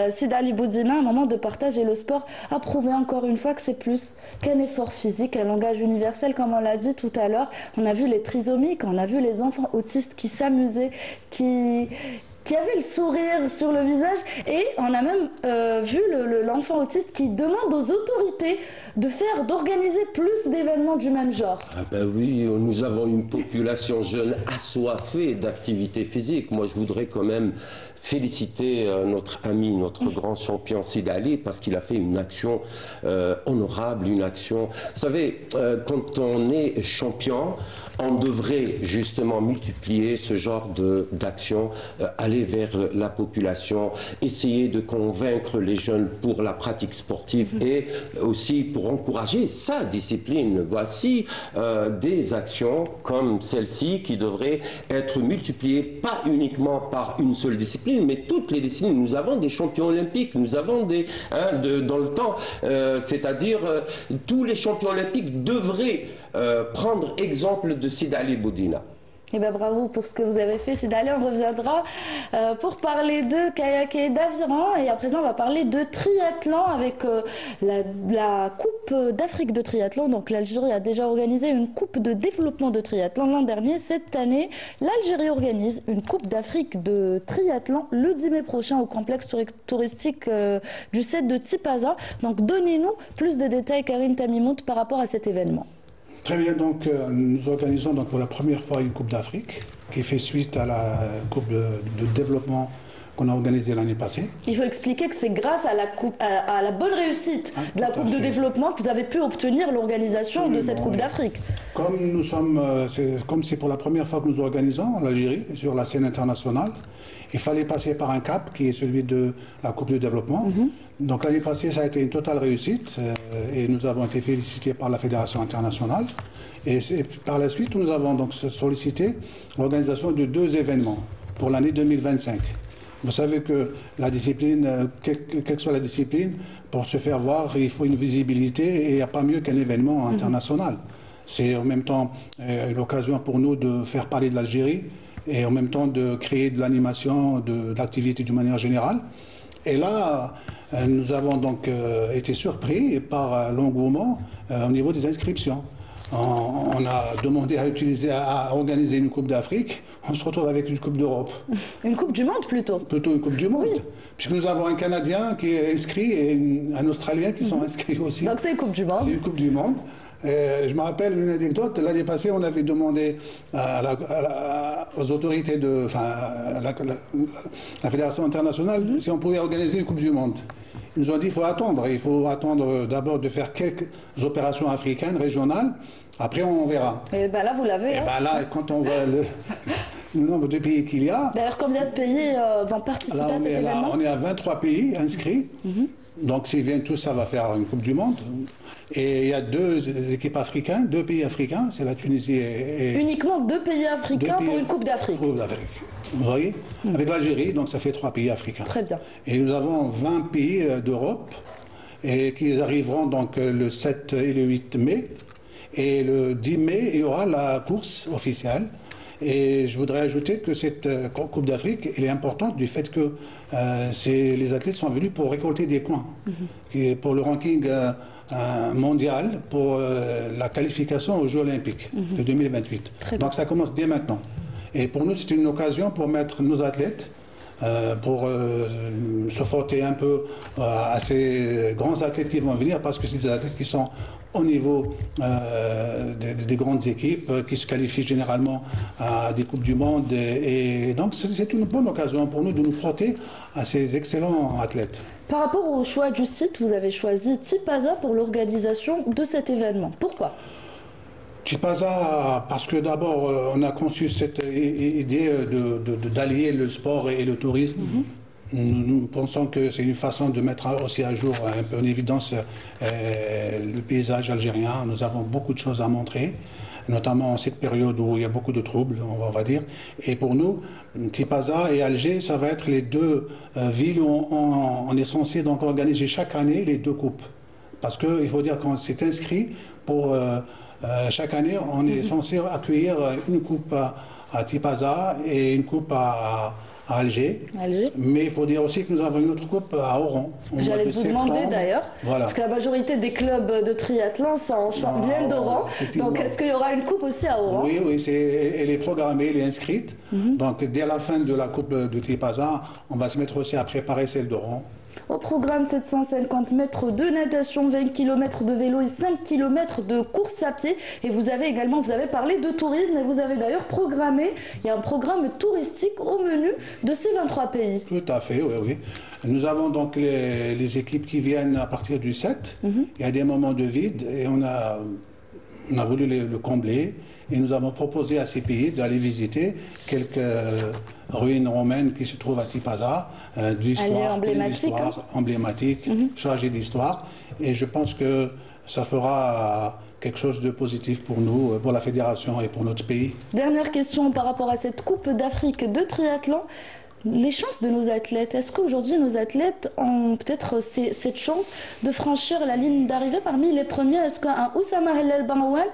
Sid Ali Boudina, un moment de partage, et le sport a prouvé encore une fois que c'est plus qu'un effort physique, un langage universel, comme on l'a dit tout à l'heure. On a vu les trisomiques, on a vu les enfants autistes qui s'amusaient, qui avait le sourire sur le visage, et on a même vu l'enfant autiste qui demande aux autorités d'organiser plus d'événements du même genre. Ah ben oui, nous avons une population jeune assoiffée d'activité physique. Moi, je voudrais quand même féliciter notre ami, notre grand champion Sid Ali, parce qu'il a fait une action honorable, une action... Vous savez, quand on est champion, on devrait justement multiplier ce genre d'actions, aller vers la population, essayer de convaincre les jeunes pour la pratique sportive et aussi pour encourager sa discipline. Voici des actions comme celle-ci qui devraient être multipliées, pas uniquement par une seule discipline, mais toutes les disciplines. Nous avons des champions olympiques, nous avons des... dans le temps, c'est-à-dire tous les champions olympiques devraient prendre exemple de Sid Ali Boudina. Eh bien, bravo pour ce que vous avez fait, Sid Ali. On reviendra pour parler de kayak et d'aviron. Et à présent, on va parler de triathlon avec la Coupe d'Afrique de triathlon. Donc, l'Algérie a déjà organisé une Coupe de développement de triathlon l'an dernier. Cette année, l'Algérie organise une Coupe d'Afrique de triathlon le 10 mai prochain au complexe touristique du 7 de Tipaza. Donc, donnez-nous plus de détails, Karim Tamimout, par rapport à cet événement. Très bien, donc nous organisons donc pour la première fois une Coupe d'Afrique qui fait suite à la Coupe de développement qu'on a organisée l'année passée. Il faut expliquer que c'est grâce à la bonne réussite de la Coupe de développement que vous avez pu obtenir l'organisation de cette Coupe d'Afrique. Comme c'est pour la première fois que nous organisons en Algérie sur la scène internationale, il fallait passer par un cap qui est celui de la Coupe de développement. Donc l'année passée, ça a été une totale réussite et nous avons été félicités par la Fédération internationale. Et par la suite, nous avons donc sollicité l'organisation de 2 événements pour l'année 2025. Vous savez que la discipline, quelle que soit la discipline, pour se faire voir, il faut une visibilité et il n'y a pas mieux qu'un événement international. C'est en même temps l'occasion pour nous de faire parler de l'Algérie et en même temps de créer de l'animation, de l'activité d'une manière générale. Et là, nous avons donc été surpris par l'engouement au niveau des inscriptions. On a demandé à organiser une Coupe d'Afrique, on se retrouve avec une Coupe d'Europe. Une Coupe du Monde plutôt? Plutôt une Coupe du Monde, oui. Puisque nous avons un Canadien qui est inscrit et un Australien qui sont inscrits aussi. Donc c'est une Coupe du Monde. C'est une Coupe du Monde. Je me rappelle une anecdote, l'année passée on avait demandé aux autorités de la Fédération internationale si on pouvait organiser une Coupe du Monde. Ils nous ont dit il faut attendre d'abord de faire quelques opérations africaines, régionales, après on verra. Et ben là vous l'avez. Et ben là quand on voit le nombre de pays qu'il y a... D'ailleurs combien de pays vont participer à cet événement? On est à 23 pays inscrits, donc s'ils viennent tous ça va faire une Coupe du Monde. Et il y a 2 équipes africaines, 2 pays africains, c'est la Tunisie et... Uniquement 2 pays africains pour une Coupe d'Afrique. Coupe d'Afrique. Vous voyez, avec l'Algérie, donc ça fait 3 pays africains. Très bien. Et nous avons 20 pays d'Europe et qui arriveront donc le 7 et le 8 mai. Et le 10 mai, il y aura la course officielle. Et je voudrais ajouter que cette Coupe d'Afrique, elle est importante du fait que les athlètes sont venus pour récolter des points pour le ranking mondial pour la qualification aux Jeux Olympiques de 2028. Donc ça commence dès maintenant. Et pour nous, c'est une occasion pour mettre nos athlètes, pour se frotter un peu à ces grands athlètes qui vont venir, parce que c'est des athlètes qui sont au niveau des grandes équipes qui se qualifient généralement à des Coupes du Monde. Et donc c'est une bonne occasion pour nous de nous frotter à ces excellents athlètes. Par rapport au choix du site, vous avez choisi Tipaza pour l'organisation de cet événement. Pourquoi ? Tipaza, parce que d'abord, on a conçu cette idée d'allier le sport et le tourisme. Nous pensons que c'est une façon de mettre aussi à jour, un peu en évidence, le paysage algérien. Nous avons beaucoup de choses à montrer, notamment en cette période où il y a beaucoup de troubles, on va dire. Et pour nous, Tipaza et Alger, ça va être les deux villes où on est censé donc organiser chaque année les deux coupes. Parce qu'il faut dire qu'on s'est inscrit pour... chaque année, on est censé accueillir une coupe à Tipaza et une coupe à Alger. Mais il faut dire aussi que nous avons une autre coupe à Oran. J'allais vous demander d'ailleurs, parce que la majorité des clubs de triathlon viennent d'Oran. Donc est-ce qu'il y aura une coupe aussi à Oran? Oui, elle est programmée, elle est inscrite. Donc dès la fin de la coupe de Tipaza, on va se mettre aussi à préparer celle d'Oran. Au programme, 750 mètres de natation, 20 km de vélo et 5 km de course à pied. Et vous avez parlé de tourisme et vous avez d'ailleurs programmé, il y a un programme touristique au menu de ces 23 pays. Tout à fait, oui. Nous avons donc les équipes qui viennent à partir du 7. Il y a des moments de vide et on a voulu le combler. Et nous avons proposé à ces pays d'aller visiter quelques ruines romaines qui se trouvent à Tipaza, d'histoire, emblématique, chargée d'histoire. Et je pense que ça fera quelque chose de positif pour nous, pour la fédération et pour notre pays. Dernière question par rapport à cette Coupe d'Afrique de triathlon. Les chances de nos athlètes, est-ce qu'aujourd'hui nos athlètes ont peut-être cette chance de franchir la ligne d'arrivée parmi les premiers? Est-ce qu'un Oussama Hellal Benouane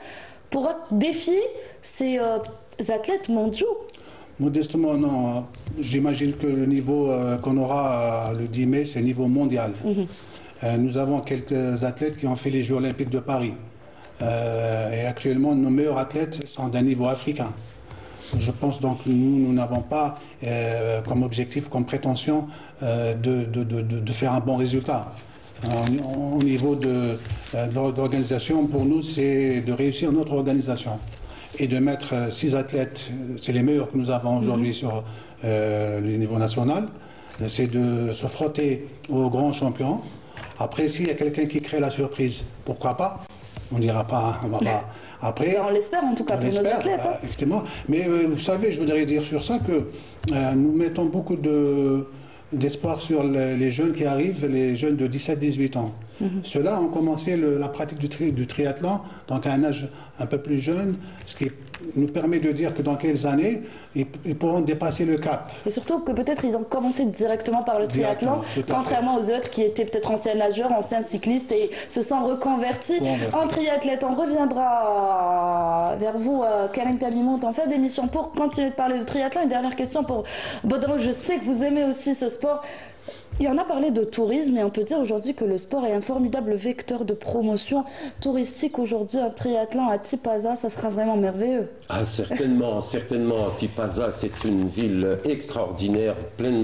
pourra défier ces athlètes mondiaux? Modestement, non. J'imagine que le niveau qu'on aura le 10 mai, c'est niveau mondial. Nous avons quelques athlètes qui ont fait les Jeux Olympiques de Paris. Et actuellement, nos meilleurs athlètes sont d'un niveau africain. Je pense donc que nous n'avons pas comme objectif, comme prétention de faire un bon résultat. Au niveau de l'organisation, pour nous, c'est de réussir notre organisation et de mettre 6 athlètes, c'est les meilleurs que nous avons aujourd'hui sur le niveau national, c'est de se frotter aux grands champions. Après, s'il y a quelqu'un qui crée la surprise, pourquoi pas? On ne dira pas, on va pas. Après, on l'espère en tout cas pour nos athlètes. Effectivement. Mais vous savez, je voudrais dire sur ça que nous mettons beaucoup d'espoir sur les jeunes qui arrivent, les jeunes de 17-18 ans. Ceux-là ont commencé la pratique du triathlon, donc à un âge un peu plus jeune, ce qui nous permet de dire que dans quelques années, ils pourront dépasser le cap. Et surtout que peut-être ils ont commencé directement par le triathlon, contrairement aux autres qui étaient peut-être anciens nageurs, anciens cyclistes et se sont reconvertis en triathlètes. On reviendra vers vous, Karim Tamimout, en fin d'émission pour continuer de parler de triathlon. Une dernière question pour Bodro, je sais que vous aimez aussi ce sport. Il y en a parlé de tourisme et on peut dire aujourd'hui que le sport est un formidable vecteur de promotion touristique. Aujourd'hui, un triathlon à Tipaza, ça sera vraiment merveilleux. Ah, certainement, certainement. Tipaza, c'est une ville extraordinaire, pleine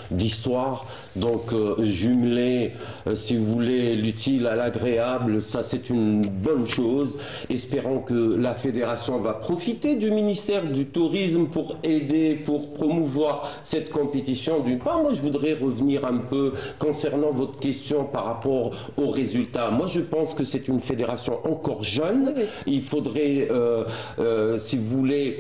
d'histoire. Donc, jumeler, si vous voulez, l'utile à l'agréable, ça c'est une bonne chose. Espérons que la fédération va profiter du ministère du Tourisme pour aider, pour promouvoir cette compétition. D'une part, moi je voudrais revenir un peu concernant votre question par rapport aux résultats. Moi, je pense que c'est une fédération encore jeune. Il faudrait, si vous voulez,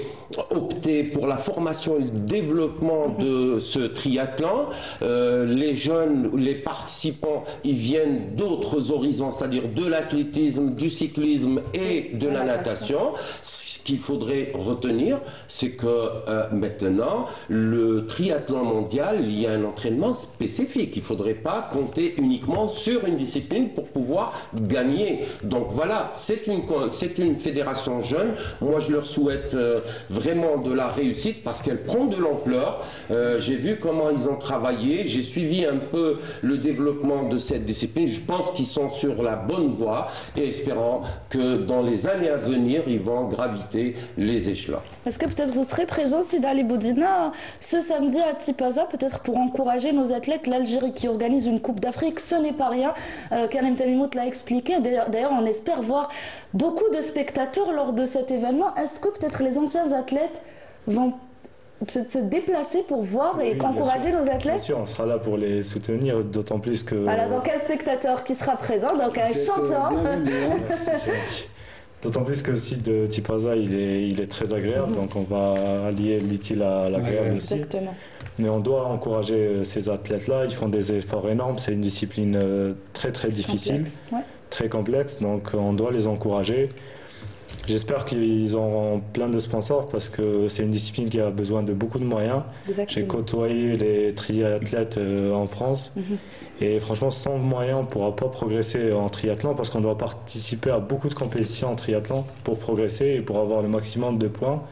opter pour la formation et le développement de ce triathlon. Les jeunes, les participants, ils viennent d'autres horizons, c'est-à-dire de l'athlétisme, du cyclisme et de la natation. Ce qu'il faudrait retenir, c'est que maintenant, le triathlon mondial, il y a un entraînement spécifique. Il ne faudrait pas compter uniquement sur une discipline pour pouvoir gagner. Donc voilà, c'est une fédération jeune. Moi, je leur souhaite vraiment de la réussite parce qu'elle prend de l'ampleur. J'ai vu comment ils ont travaillé. J'ai suivi un peu le développement de cette discipline. Je pense qu'ils sont sur la bonne voie et espérons que dans les années à venir, ils vont graviter les échelons. Est-ce que peut-être vous serez présent, Sida Ali Boudina, ce samedi à Tipaza, peut-être pour encourager nos athlètes l'Algérie qui organise une Coupe d'Afrique, ce n'est pas rien. Karim Tamimout l'a expliqué. D'ailleurs, on espère voir beaucoup de spectateurs lors de cet événement. Est-ce que peut-être les anciens athlètes vont se déplacer pour voir et encourager nos athlètes? Bien sûr, on sera là pour les soutenir, d'autant plus que... Voilà, donc un spectateur qui sera présent, donc un champion. D'autant plus que le site de Tipaza, il est très agréable, donc on va allier l'utile à l'agréable aussi. Exactement. Mais on doit encourager ces athlètes-là, ils font des efforts énormes, c'est une discipline très très difficile, très complexe, donc on doit les encourager. J'espère qu'ils auront plein de sponsors parce que c'est une discipline qui a besoin de beaucoup de moyens. J'ai côtoyé les triathlètes en France et franchement sans moyens on ne pourra pas progresser en triathlon parce qu'on doit participer à beaucoup de compétitions en triathlon pour progresser et pour avoir le maximum de points.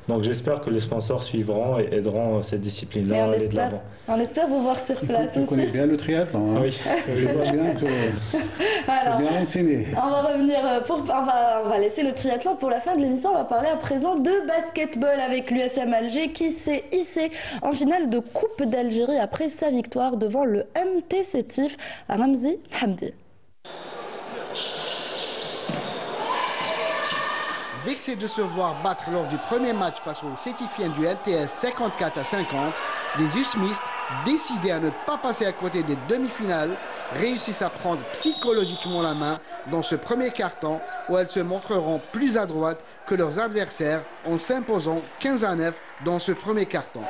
Donc j'espère que les sponsors suivront et aideront cette discipline-là à aller de l'avant. On espère vous voir sur place aussi. Tu connais bien le triathlon. Hein. Oui. Je vois bien que c'est bien enseigné. On va revenir, on va laisser le triathlon pour la fin de l'émission. On va parler à présent de basketball avec l'USM Alger qui s'est hissé en finale de Coupe d'Algérie après sa victoire devant le MT Sétif à Ramzi Hamdi. Vexés de se voir battre lors du premier match face aux Sétifiens du LTS 54-50, les Usmistes, décidés à ne pas passer à côté des demi-finales, réussissent à prendre psychologiquement la main dans ce premier quart-temps où elles se montreront plus à droite que leurs adversaires en s'imposant 15-9 dans ce premier quart-temps.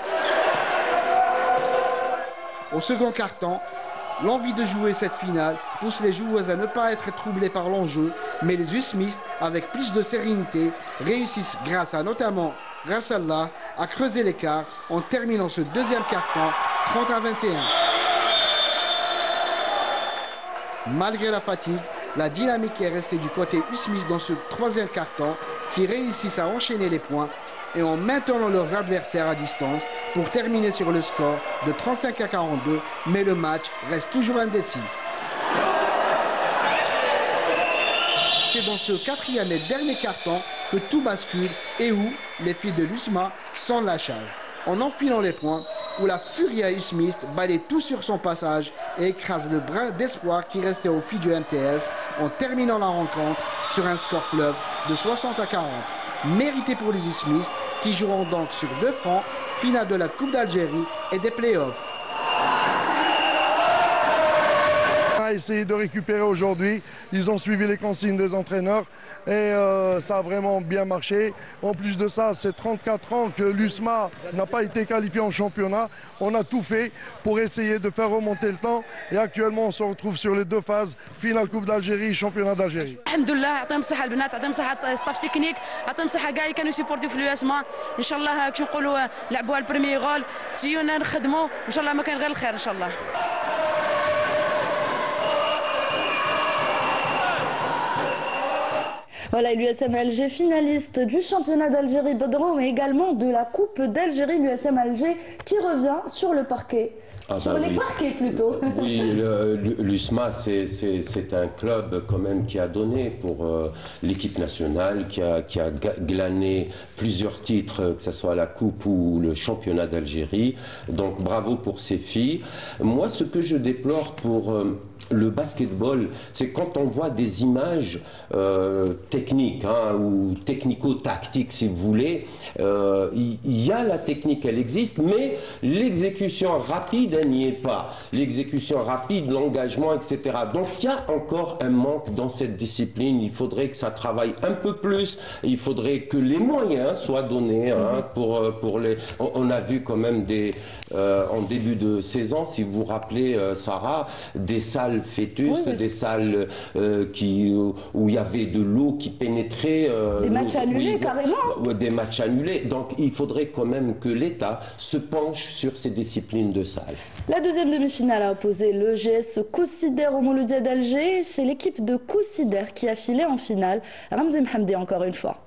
Au second quart-temps, l'envie de jouer cette finale pousse les joueuses à ne pas être troublées par l'enjeu, mais les Usmistes, avec plus de sérénité, réussissent grâce à notamment Rassallah à creuser l'écart en terminant ce deuxième quart-temps 30-21. Malgré la fatigue, la dynamique est restée du côté Usmiste dans ce troisième quart-temps qui réussissent à enchaîner les points et en maintenant leurs adversaires à distance pour terminer sur le score de 35-42, mais le match reste toujours indécis. C'est dans ce quatrième et dernier quart-temps que tout bascule et où les filles de l'USMA sont lâchage. En enfilant les points, où la Furia Usmiste balaye tout sur son passage et écrase le brin d'espoir qui restait aux filles du MTS en terminant la rencontre sur un score fleuve de 60-40. Mérité pour les Usmistes qui joueront donc sur 2 fronts, finale de la Coupe d'Algérie et des playoffs. On a essayé de récupérer aujourd'hui, ils ont suivi les consignes des entraîneurs et ça a vraiment bien marché. En plus de ça, c'est 34 ans que l'USMA n'a pas été qualifié en championnat. On a tout fait pour essayer de faire remonter le temps et actuellement on se retrouve sur les 2 phases, finale Coupe d'Algérie, championnat d'Algérie. Alhamdoulilah, عطيهم الصحة البنات، عطيهم صحة ستاف تكنيك، عطيهم صحة كاع اللي كانوا يسيبورتيو في اليوسما، إن شاء الله كي نقولوا لعبوا على البريمي غول، سيونا نخدموا، إن شاء الله ما كان غير الخير إن شاء الله. Voilà, l'USM Alger finaliste du championnat d'Algérie Bodrum, mais également de la Coupe d'Algérie, l'USM Alger qui revient sur le parquet. Sur les parquets plutôt. Oui, l'USMA, c'est un club quand même qui a donné pour l'équipe nationale, qui a glané plusieurs titres, que ce soit la Coupe ou le championnat d'Algérie. Donc bravo pour ces filles. Moi, ce que je déplore pour le basketball, c'est quand on voit des images techniques ou technico-tactiques, si vous voulez. Il y a la technique, elle existe, mais l'exécution rapide, elle n'y est pas. L'exécution rapide, l'engagement, etc. Donc il y a encore un manque dans cette discipline. Il faudrait que ça travaille un peu plus. Il faudrait que les moyens soient donnés pour les... On a vu quand même en début de saison, si vous vous rappelez, Sarah, des salles fœtus, des salles où il y avait de l'eau qui pénétrait. Des matchs annulés, carrément. Des matchs annulés. Donc il faudrait quand même que l'État se penche sur ces disciplines de salles. La deuxième demi-finale a opposé le GS Koussider au Mouloudia d'Alger. C'est l'équipe de Koussider qui a filé en finale. Ramzi Hamdi encore une fois.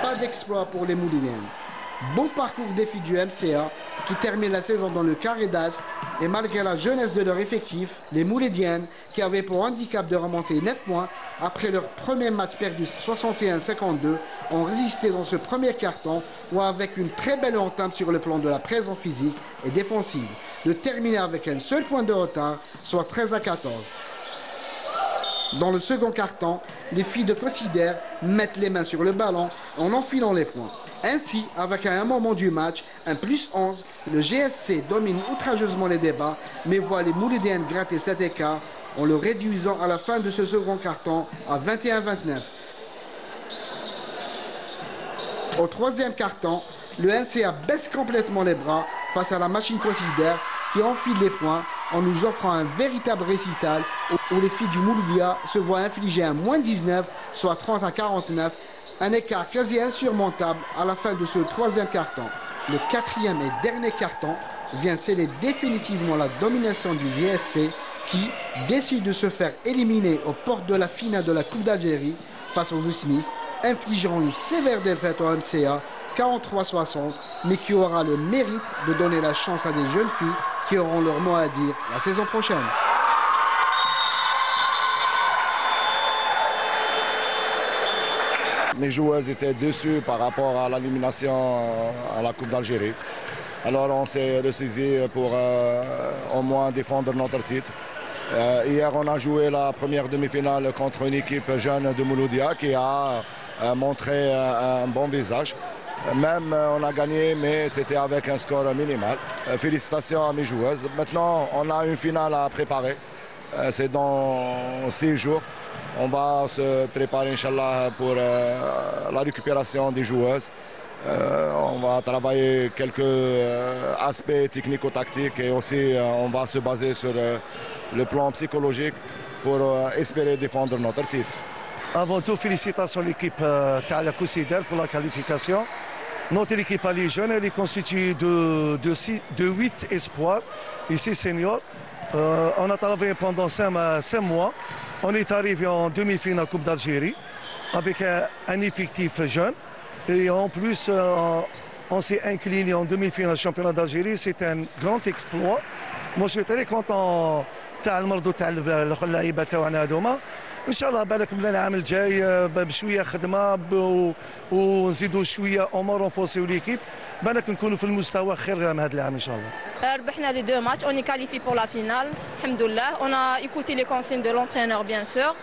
Pas d'exploit pour les Mouliennes. Bon parcours défi du MCA qui termine la saison dans le carré d'as et malgré la jeunesse de leur effectif, les Moulédiennes qui avaient pour handicap de remonter 9 points après leur premier match perdu 61-52 ont résisté dans ce premier carton ou avec une très belle entame sur le plan de la présence physique et défensive de terminer avec un seul point de retard, soit 13-14. Dans le second carton, les filles de Considère mettent les mains sur le ballon en enfilant les points. Ainsi, avec à un moment du match, un +11, le GSC domine outrageusement les débats, mais voit les Moulédiennes gratter cet écart en le réduisant à la fin de ce second carton à 21-29. Au troisième carton, le NCA baisse complètement les bras face à la machine Considère qui enfile les points en nous offrant un véritable récital où les filles du Mouloudia se voient infliger un -19, soit 30-49, un écart quasi insurmontable à la fin de ce troisième carton. Le quatrième et dernier carton vient sceller définitivement la domination du GSC qui décide de se faire éliminer aux portes de la finale de la Coupe d'Algérie face aux Usmistes, infligeant une sévère défaite au MCA 43-60, mais qui aura le mérite de donner la chance à des jeunes filles qui auront leur mot à dire la saison prochaine. Mes joueuses étaient déçues par rapport à l'élimination à la Coupe d'Algérie. Alors on s'est ressaisi pour au moins défendre notre titre. Hier on a joué la première demi-finale contre une équipe jeune de Mouloudia qui a montré un bon visage. Même on a gagné, mais c'était avec un score minimal. Félicitations à mes joueuses. Maintenant, on a une finale à préparer. C'est dans 6 jours. On va se préparer, Inch'Allah, pour la récupération des joueuses. On va travailler quelques aspects technico-tactiques et aussi on va se baser sur le plan psychologique pour espérer défendre notre titre. Avant tout, félicitations à l'équipe Taala Considère pour la qualification. Notre équipe elle est jeune, elle est constituée de 8 espoirs, ici seniors. On a travaillé pendant 5 mois. On est arrivé en demi-finale Coupe d'Algérie avec un effectif jeune. Et en plus, on s'est incliné en demi-finale championnat d'Algérie. C'est un grand exploit. Moi, je suis très content. ان شاء الله بالك من العام الجاي بشويه خدمه ونزيدوا شويه امور انفوسي وليكيب بالك نكونوا في المستوى خير من هذا العام ان شاء الله. ربحنا les 2 matchs, on est qualifié pour la finale. Alhamdoulilah, on a écouté les consignes de l'entraîneur bien sûr.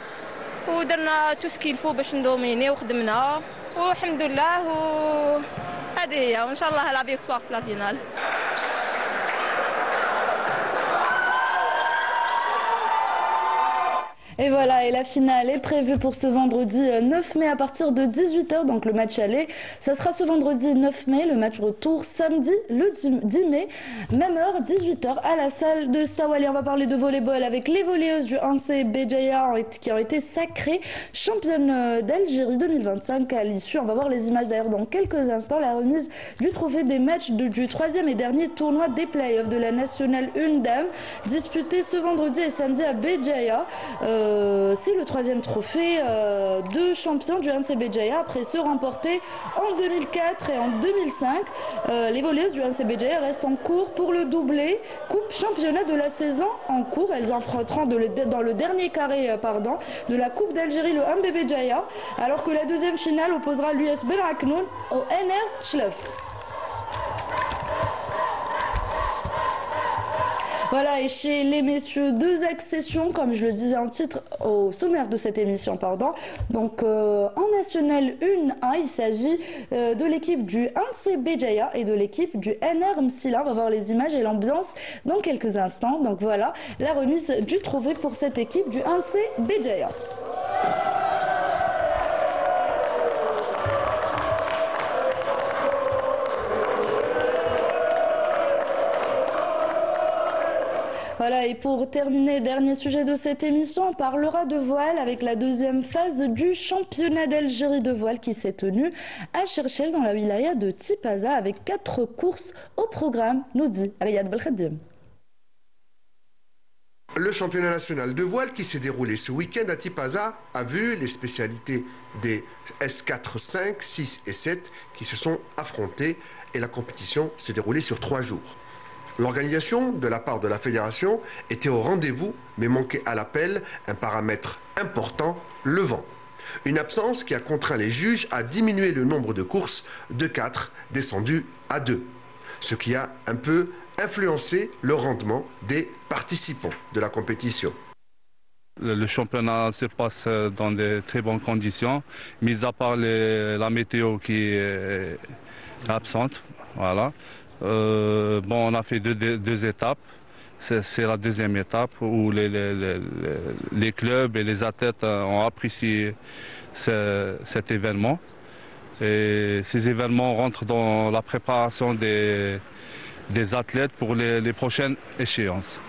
ودرنا tout ce qu'il faut باش ندوميني وخدمنا والحمدلله وهذه هي وان شاء الله لا فيكتوار في لا فينال. Et voilà, et la finale est prévue pour ce vendredi 9 mai à partir de 18h, donc le match aller. Ça sera ce vendredi 9 mai, le match retour samedi le 10 mai, même heure, 18h à la salle de Stawali. On va parler de volleyball avec les volleyeuses du ANSE Béjaïa qui ont été sacrées championnes d'Algérie 2025 à l'issue. On va voir les images d'ailleurs dans quelques instants, la remise du trophée des matchs du 3e et dernier tournoi des playoffs de la Nationale 1 Dame, disputé ce vendredi et samedi à Béjaïa. C'est le 3e trophée de champion du ANSE Béjaïa après ceux remportés en 2004 et en 2005. Les volleyeuses du ANSE Béjaïa restent en cours pour le doublé Coupe Championnat de la saison en cours. Elles affronteront dans le dernier carré de la Coupe d'Algérie le MB Béjaïa, alors que la deuxième finale opposera l'US Ben Aknoun au NR Chlef. Voilà, et chez les messieurs, 2 accessions, comme je le disais en titre, au sommaire de cette émission, pardon. Donc, en National 1A, il s'agit de l'équipe du ANSE Béjaïa et de l'équipe du NR Msila. On va voir les images et l'ambiance dans quelques instants. Donc voilà, la remise du trophée pour cette équipe du ANSE Béjaïa. Voilà, et pour terminer, dernier sujet de cette émission, on parlera de voile avec la 2e phase du championnat d'Algérie de voile qui s'est tenu à Cherchel dans la wilaya de Tipaza avec 4 courses au programme, nous dit Riyad Belkhadim. Le championnat national de voile qui s'est déroulé ce week-end à Tipaza a vu les spécialités des S4, 5, 6 et 7 qui se sont affrontés et la compétition s'est déroulée sur 3 jours. L'organisation de la part de la fédération était au rendez-vous, mais manquait à l'appel un paramètre important, le vent. Une absence qui a contraint les juges à diminuer le nombre de courses de 4 descendu à 2, ce qui a un peu influencé le rendement des participants de la compétition. Le championnat se passe dans de très bonnes conditions, mis à part la météo qui est absente. Voilà. On a fait deux étapes. C'est la deuxième étape où les clubs et les athlètes ont apprécié cet événement. Et ces événements rentrent dans la préparation des athlètes pour les prochaines échéances.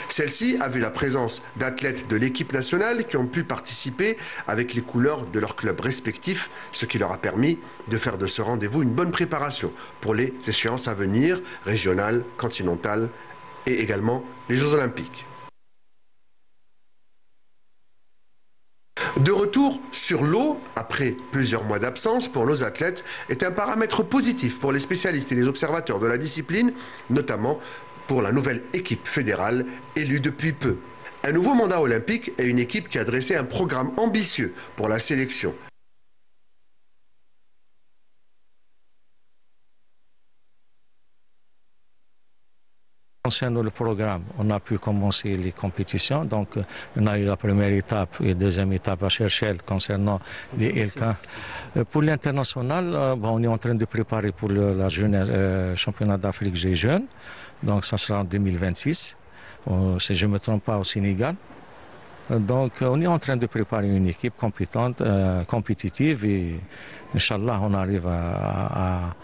Celle-ci a vu la présence d'athlètes de l'équipe nationale qui ont pu participer avec les couleurs de leurs clubs respectifs, ce qui leur a permis de faire de ce rendez-vous une bonne préparation pour les échéances à venir, régionales, continentales et également les Jeux Olympiques. De retour sur l'eau, après plusieurs mois d'absence pour nos athlètes, est un paramètre positif pour les spécialistes et les observateurs de la discipline, notamment pour la nouvelle équipe fédérale élue depuis peu. Un nouveau mandat olympique et une équipe qui a dressé un programme ambitieux pour la sélection. Concernant le programme, on a pu commencer les compétitions. Donc, on a eu la première étape et la deuxième étape à Cherchel concernant les LK. Pour l'international, on est en train de préparer pour la championnat d'Afrique des jeunes. Donc, ça sera en 2026, si je ne me trompe pas, au Sénégal. Donc, on est en train de préparer une équipe compétente, compétitive et, Inch'Allah, on arrive à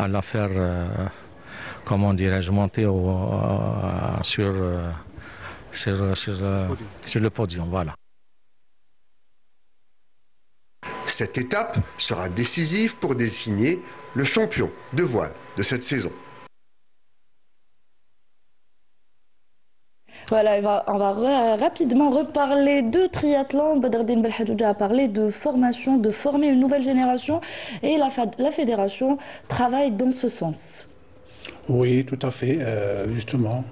la faire... comment dirais-je, monter sur le podium. Voilà. Cette étape sera décisive pour désigner le champion de voile de cette saison. Voilà, on va rapidement reparler de triathlon. Badreddine Belhadjoudja a parlé de formation, de former une nouvelle génération et la fédération travaille dans ce sens. Oui, tout à fait, justement.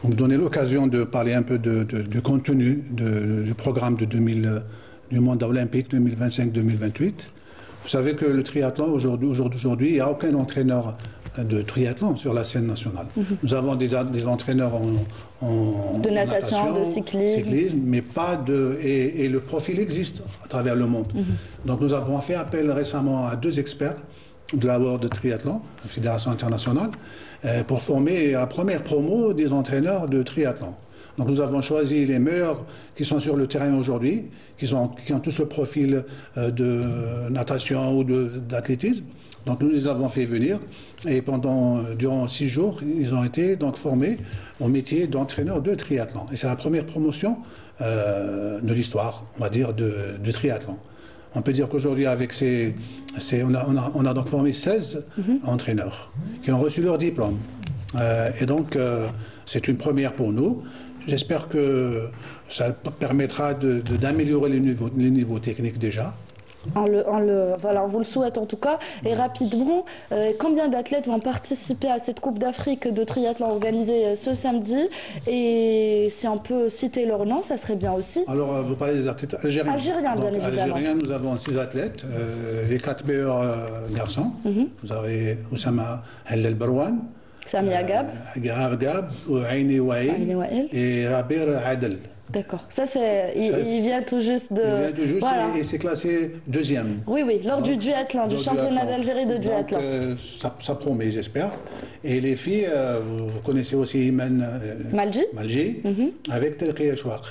Vous me donnez l'occasion de parler un peu du contenu du programme du mandat olympique 2025-2028. Vous savez que le triathlon, aujourd'hui, il n'y a aucun entraîneur de triathlon sur la scène nationale. Nous avons des entraîneurs de natation, de cyclisme, mais pas de... Et le profil existe à travers le monde. Donc nous avons fait appel récemment à 2 experts de la World Triathlon, la Fédération internationale, pour former la première promo des entraîneurs de triathlon. Donc nous avons choisi les meilleurs qui sont sur le terrain aujourd'hui, qui ont tous le profil de natation ou d'athlétisme. Donc nous les avons fait venir et durant 6 jours, ils ont été donc formés au métier d'entraîneur de triathlon. Et c'est la première promotion de l'histoire, on va dire, de triathlon. On peut dire qu'aujourd'hui, avec on a donc formé 16 entraîneurs qui ont reçu leur diplôme. Et donc, c'est une première pour nous. J'espère que ça permettra d'améliorer les niveaux techniques déjà. Voilà, on vous le souhaite en tout cas. Et rapidement, combien d'athlètes vont participer à cette Coupe d'Afrique de triathlon organisée ce samedi? Et si on peut citer leur nom, ça serait bien aussi. Alors, vous parlez des athlètes algériens. Algériens, bien évidemment. Algériens, nous avons 6 athlètes, les 4 meilleurs garçons. Vous avez Oussama El Barouane, Sami Agab, Aini Wael et Rabir Adel. D'accord. Ça, il vient tout juste de... Il vient tout juste voilà. Et c'est classé 2e. Oui, lors du duathlon, du championnat d'Algérie de duathlon. Donc, ça promet, j'espère. Et les filles, vous connaissez aussi Iman Malji, avec Telqi Chouaq.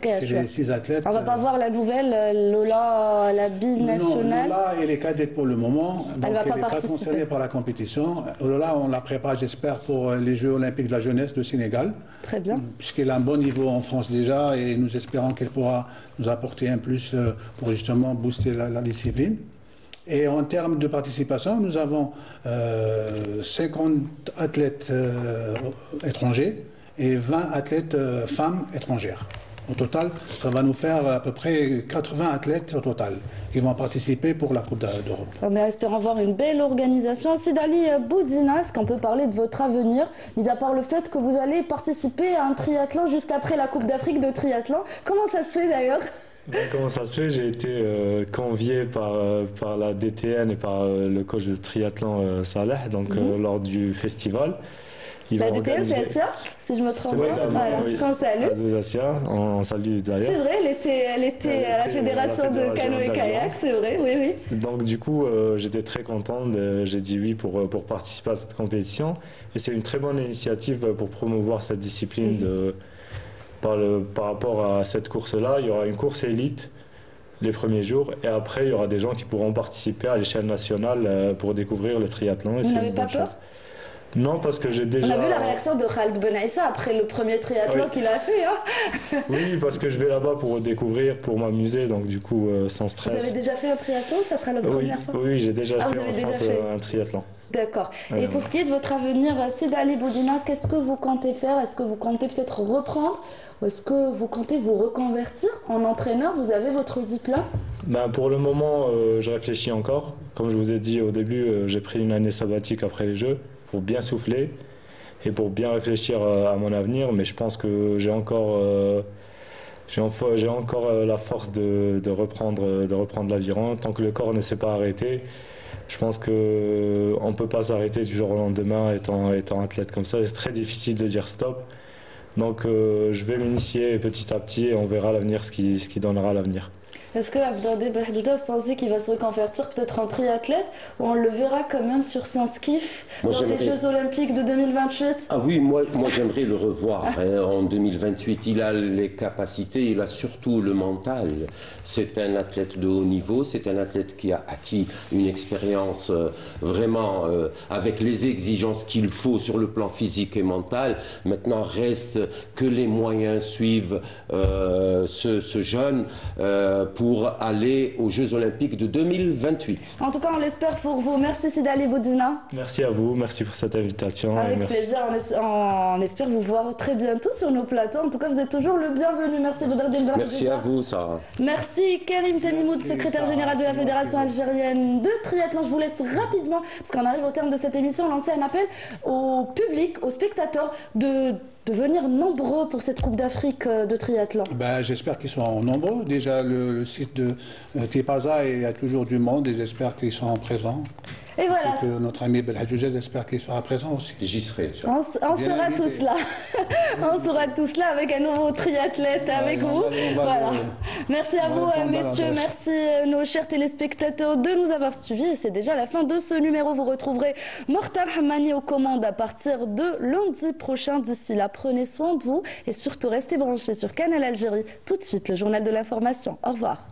C'est les 6 athlètes. On ne va pas voir la nouvelle Lola, la binationale. Non, Lola, elle est cadette pour le moment. Donc elle n'est pas concernée par la compétition. Lola, on la prépare, j'espère, pour les Jeux Olympiques de la jeunesse de Sénégal. Très bien. Puisqu'elle a un bon niveau en France déjà et nous espérons qu'elle pourra nous apporter un plus pour justement booster la discipline. Et en termes de participation, nous avons 50 athlètes étrangers et 20 athlètes femmes étrangères. Au total, ça va nous faire à peu près 80 athlètes au total qui vont participer pour la Coupe d'Europe. Mais espérons voir une belle organisation. Sidali Boudina, est-ce qu'on peut parler de votre avenir, mis à part le fait que vous allez participer à un triathlon juste après la Coupe d'Afrique de triathlon? Comment ça se fait d'ailleurs? Comment ça se fait? J'ai été convié par la DTN et par le coach de triathlon Saleh lors du festival. La DTN, c'est Asia, si je me trompe pas. Voilà. Oui. Quand salut. Asia, on salue d'ailleurs. C'est vrai, elle était à la fédération de canoë et kayak, c'est vrai, oui, oui. Donc du coup, j'étais très contente, j'ai dit oui pour participer à cette compétition. Et c'est une très bonne initiative pour promouvoir cette discipline par rapport à cette course-là. Il y aura une course élite les premiers jours et après, il y aura des gens qui pourront participer à l'échelle nationale pour découvrir le triathlon. Vous n'avez pas peur? Non, parce que j'ai déjà... On a vu la réaction de Khaled Benaïssa après le premier triathlon qu'il a fait. Hein. Oui, parce que je vais là-bas pour découvrir, pour m'amuser, donc du coup, sans stress. Vous avez déjà fait un triathlon? Ça sera la première fois? Oui, j'ai déjà fait en France un triathlon. D'accord. Et pour ce qui est de votre avenir, Sidali Boudina, qu'est-ce que vous comptez faire? Est-ce que vous comptez peut-être reprendre? Ou est-ce que vous comptez vous reconvertir en entraîneur? Vous avez votre diplôme? Pour le moment, je réfléchis encore. Comme je vous ai dit au début, j'ai pris une année sabbatique après les Jeux pour bien souffler et pour bien réfléchir à mon avenir. Mais je pense que j'ai encore la force de reprendre l'aviron. Tant que le corps ne s'est pas arrêté, je pense qu'on ne peut pas s'arrêter du jour au lendemain étant athlète comme ça. C'est très difficile de dire stop. Donc je vais m'initier petit à petit et on verra l'avenir, ce qui donnera l'avenir. Est-ce que Abdardé Behdouda, vous pensez qu'il va se reconvertir peut-être en triathlète ou on le verra quand même sur son skiff lors des Jeux Olympiques de 2028? Ah oui, moi j'aimerais le revoir en 2028. Il a les capacités, il a surtout le mental. C'est un athlète de haut niveau, c'est un athlète qui a acquis une expérience vraiment avec les exigences qu'il faut sur le plan physique et mental. Maintenant, reste que les moyens suivent ce jeune pour aller aux Jeux Olympiques de 2028. En tout cas, on l'espère pour vous. Merci Sidali Boudina. Merci à vous, merci pour cette invitation. Avec plaisir, on espère vous voir très bientôt sur nos plateaux. En tout cas, vous êtes toujours le bienvenu. Merci Boudardine Behdouda. Merci à vous, Sarah. Merci Karim Temimoud, secrétaire général de la Fédération algérienne de triathlon. Je vous laisse rapidement, parce qu'on arrive au terme de cette émission, lancer un appel au public, aux spectateurs de venir nombreux pour cette Coupe d'Afrique de triathlon. J'espère qu'ils seront nombreux. Déjà, le site de Tipaza, il y a toujours du monde et j'espère qu'ils seront présents. Et voilà. Que notre ami Belhadjoujez, j'espère qu'il sera présent aussi. J'y serai. On sera tous là. On sera tous là avec un nouveau triathlète avec vous. Voilà. Merci à vous, messieurs. Merci, nos chers téléspectateurs, de nous avoir suivis. Et c'est déjà la fin de ce numéro. Vous retrouverez Mortar Hamani aux commandes à partir de lundi prochain. D'ici là, prenez soin de vous et surtout restez branchés sur Canal Algérie. Tout de suite, le journal de l'information. Au revoir.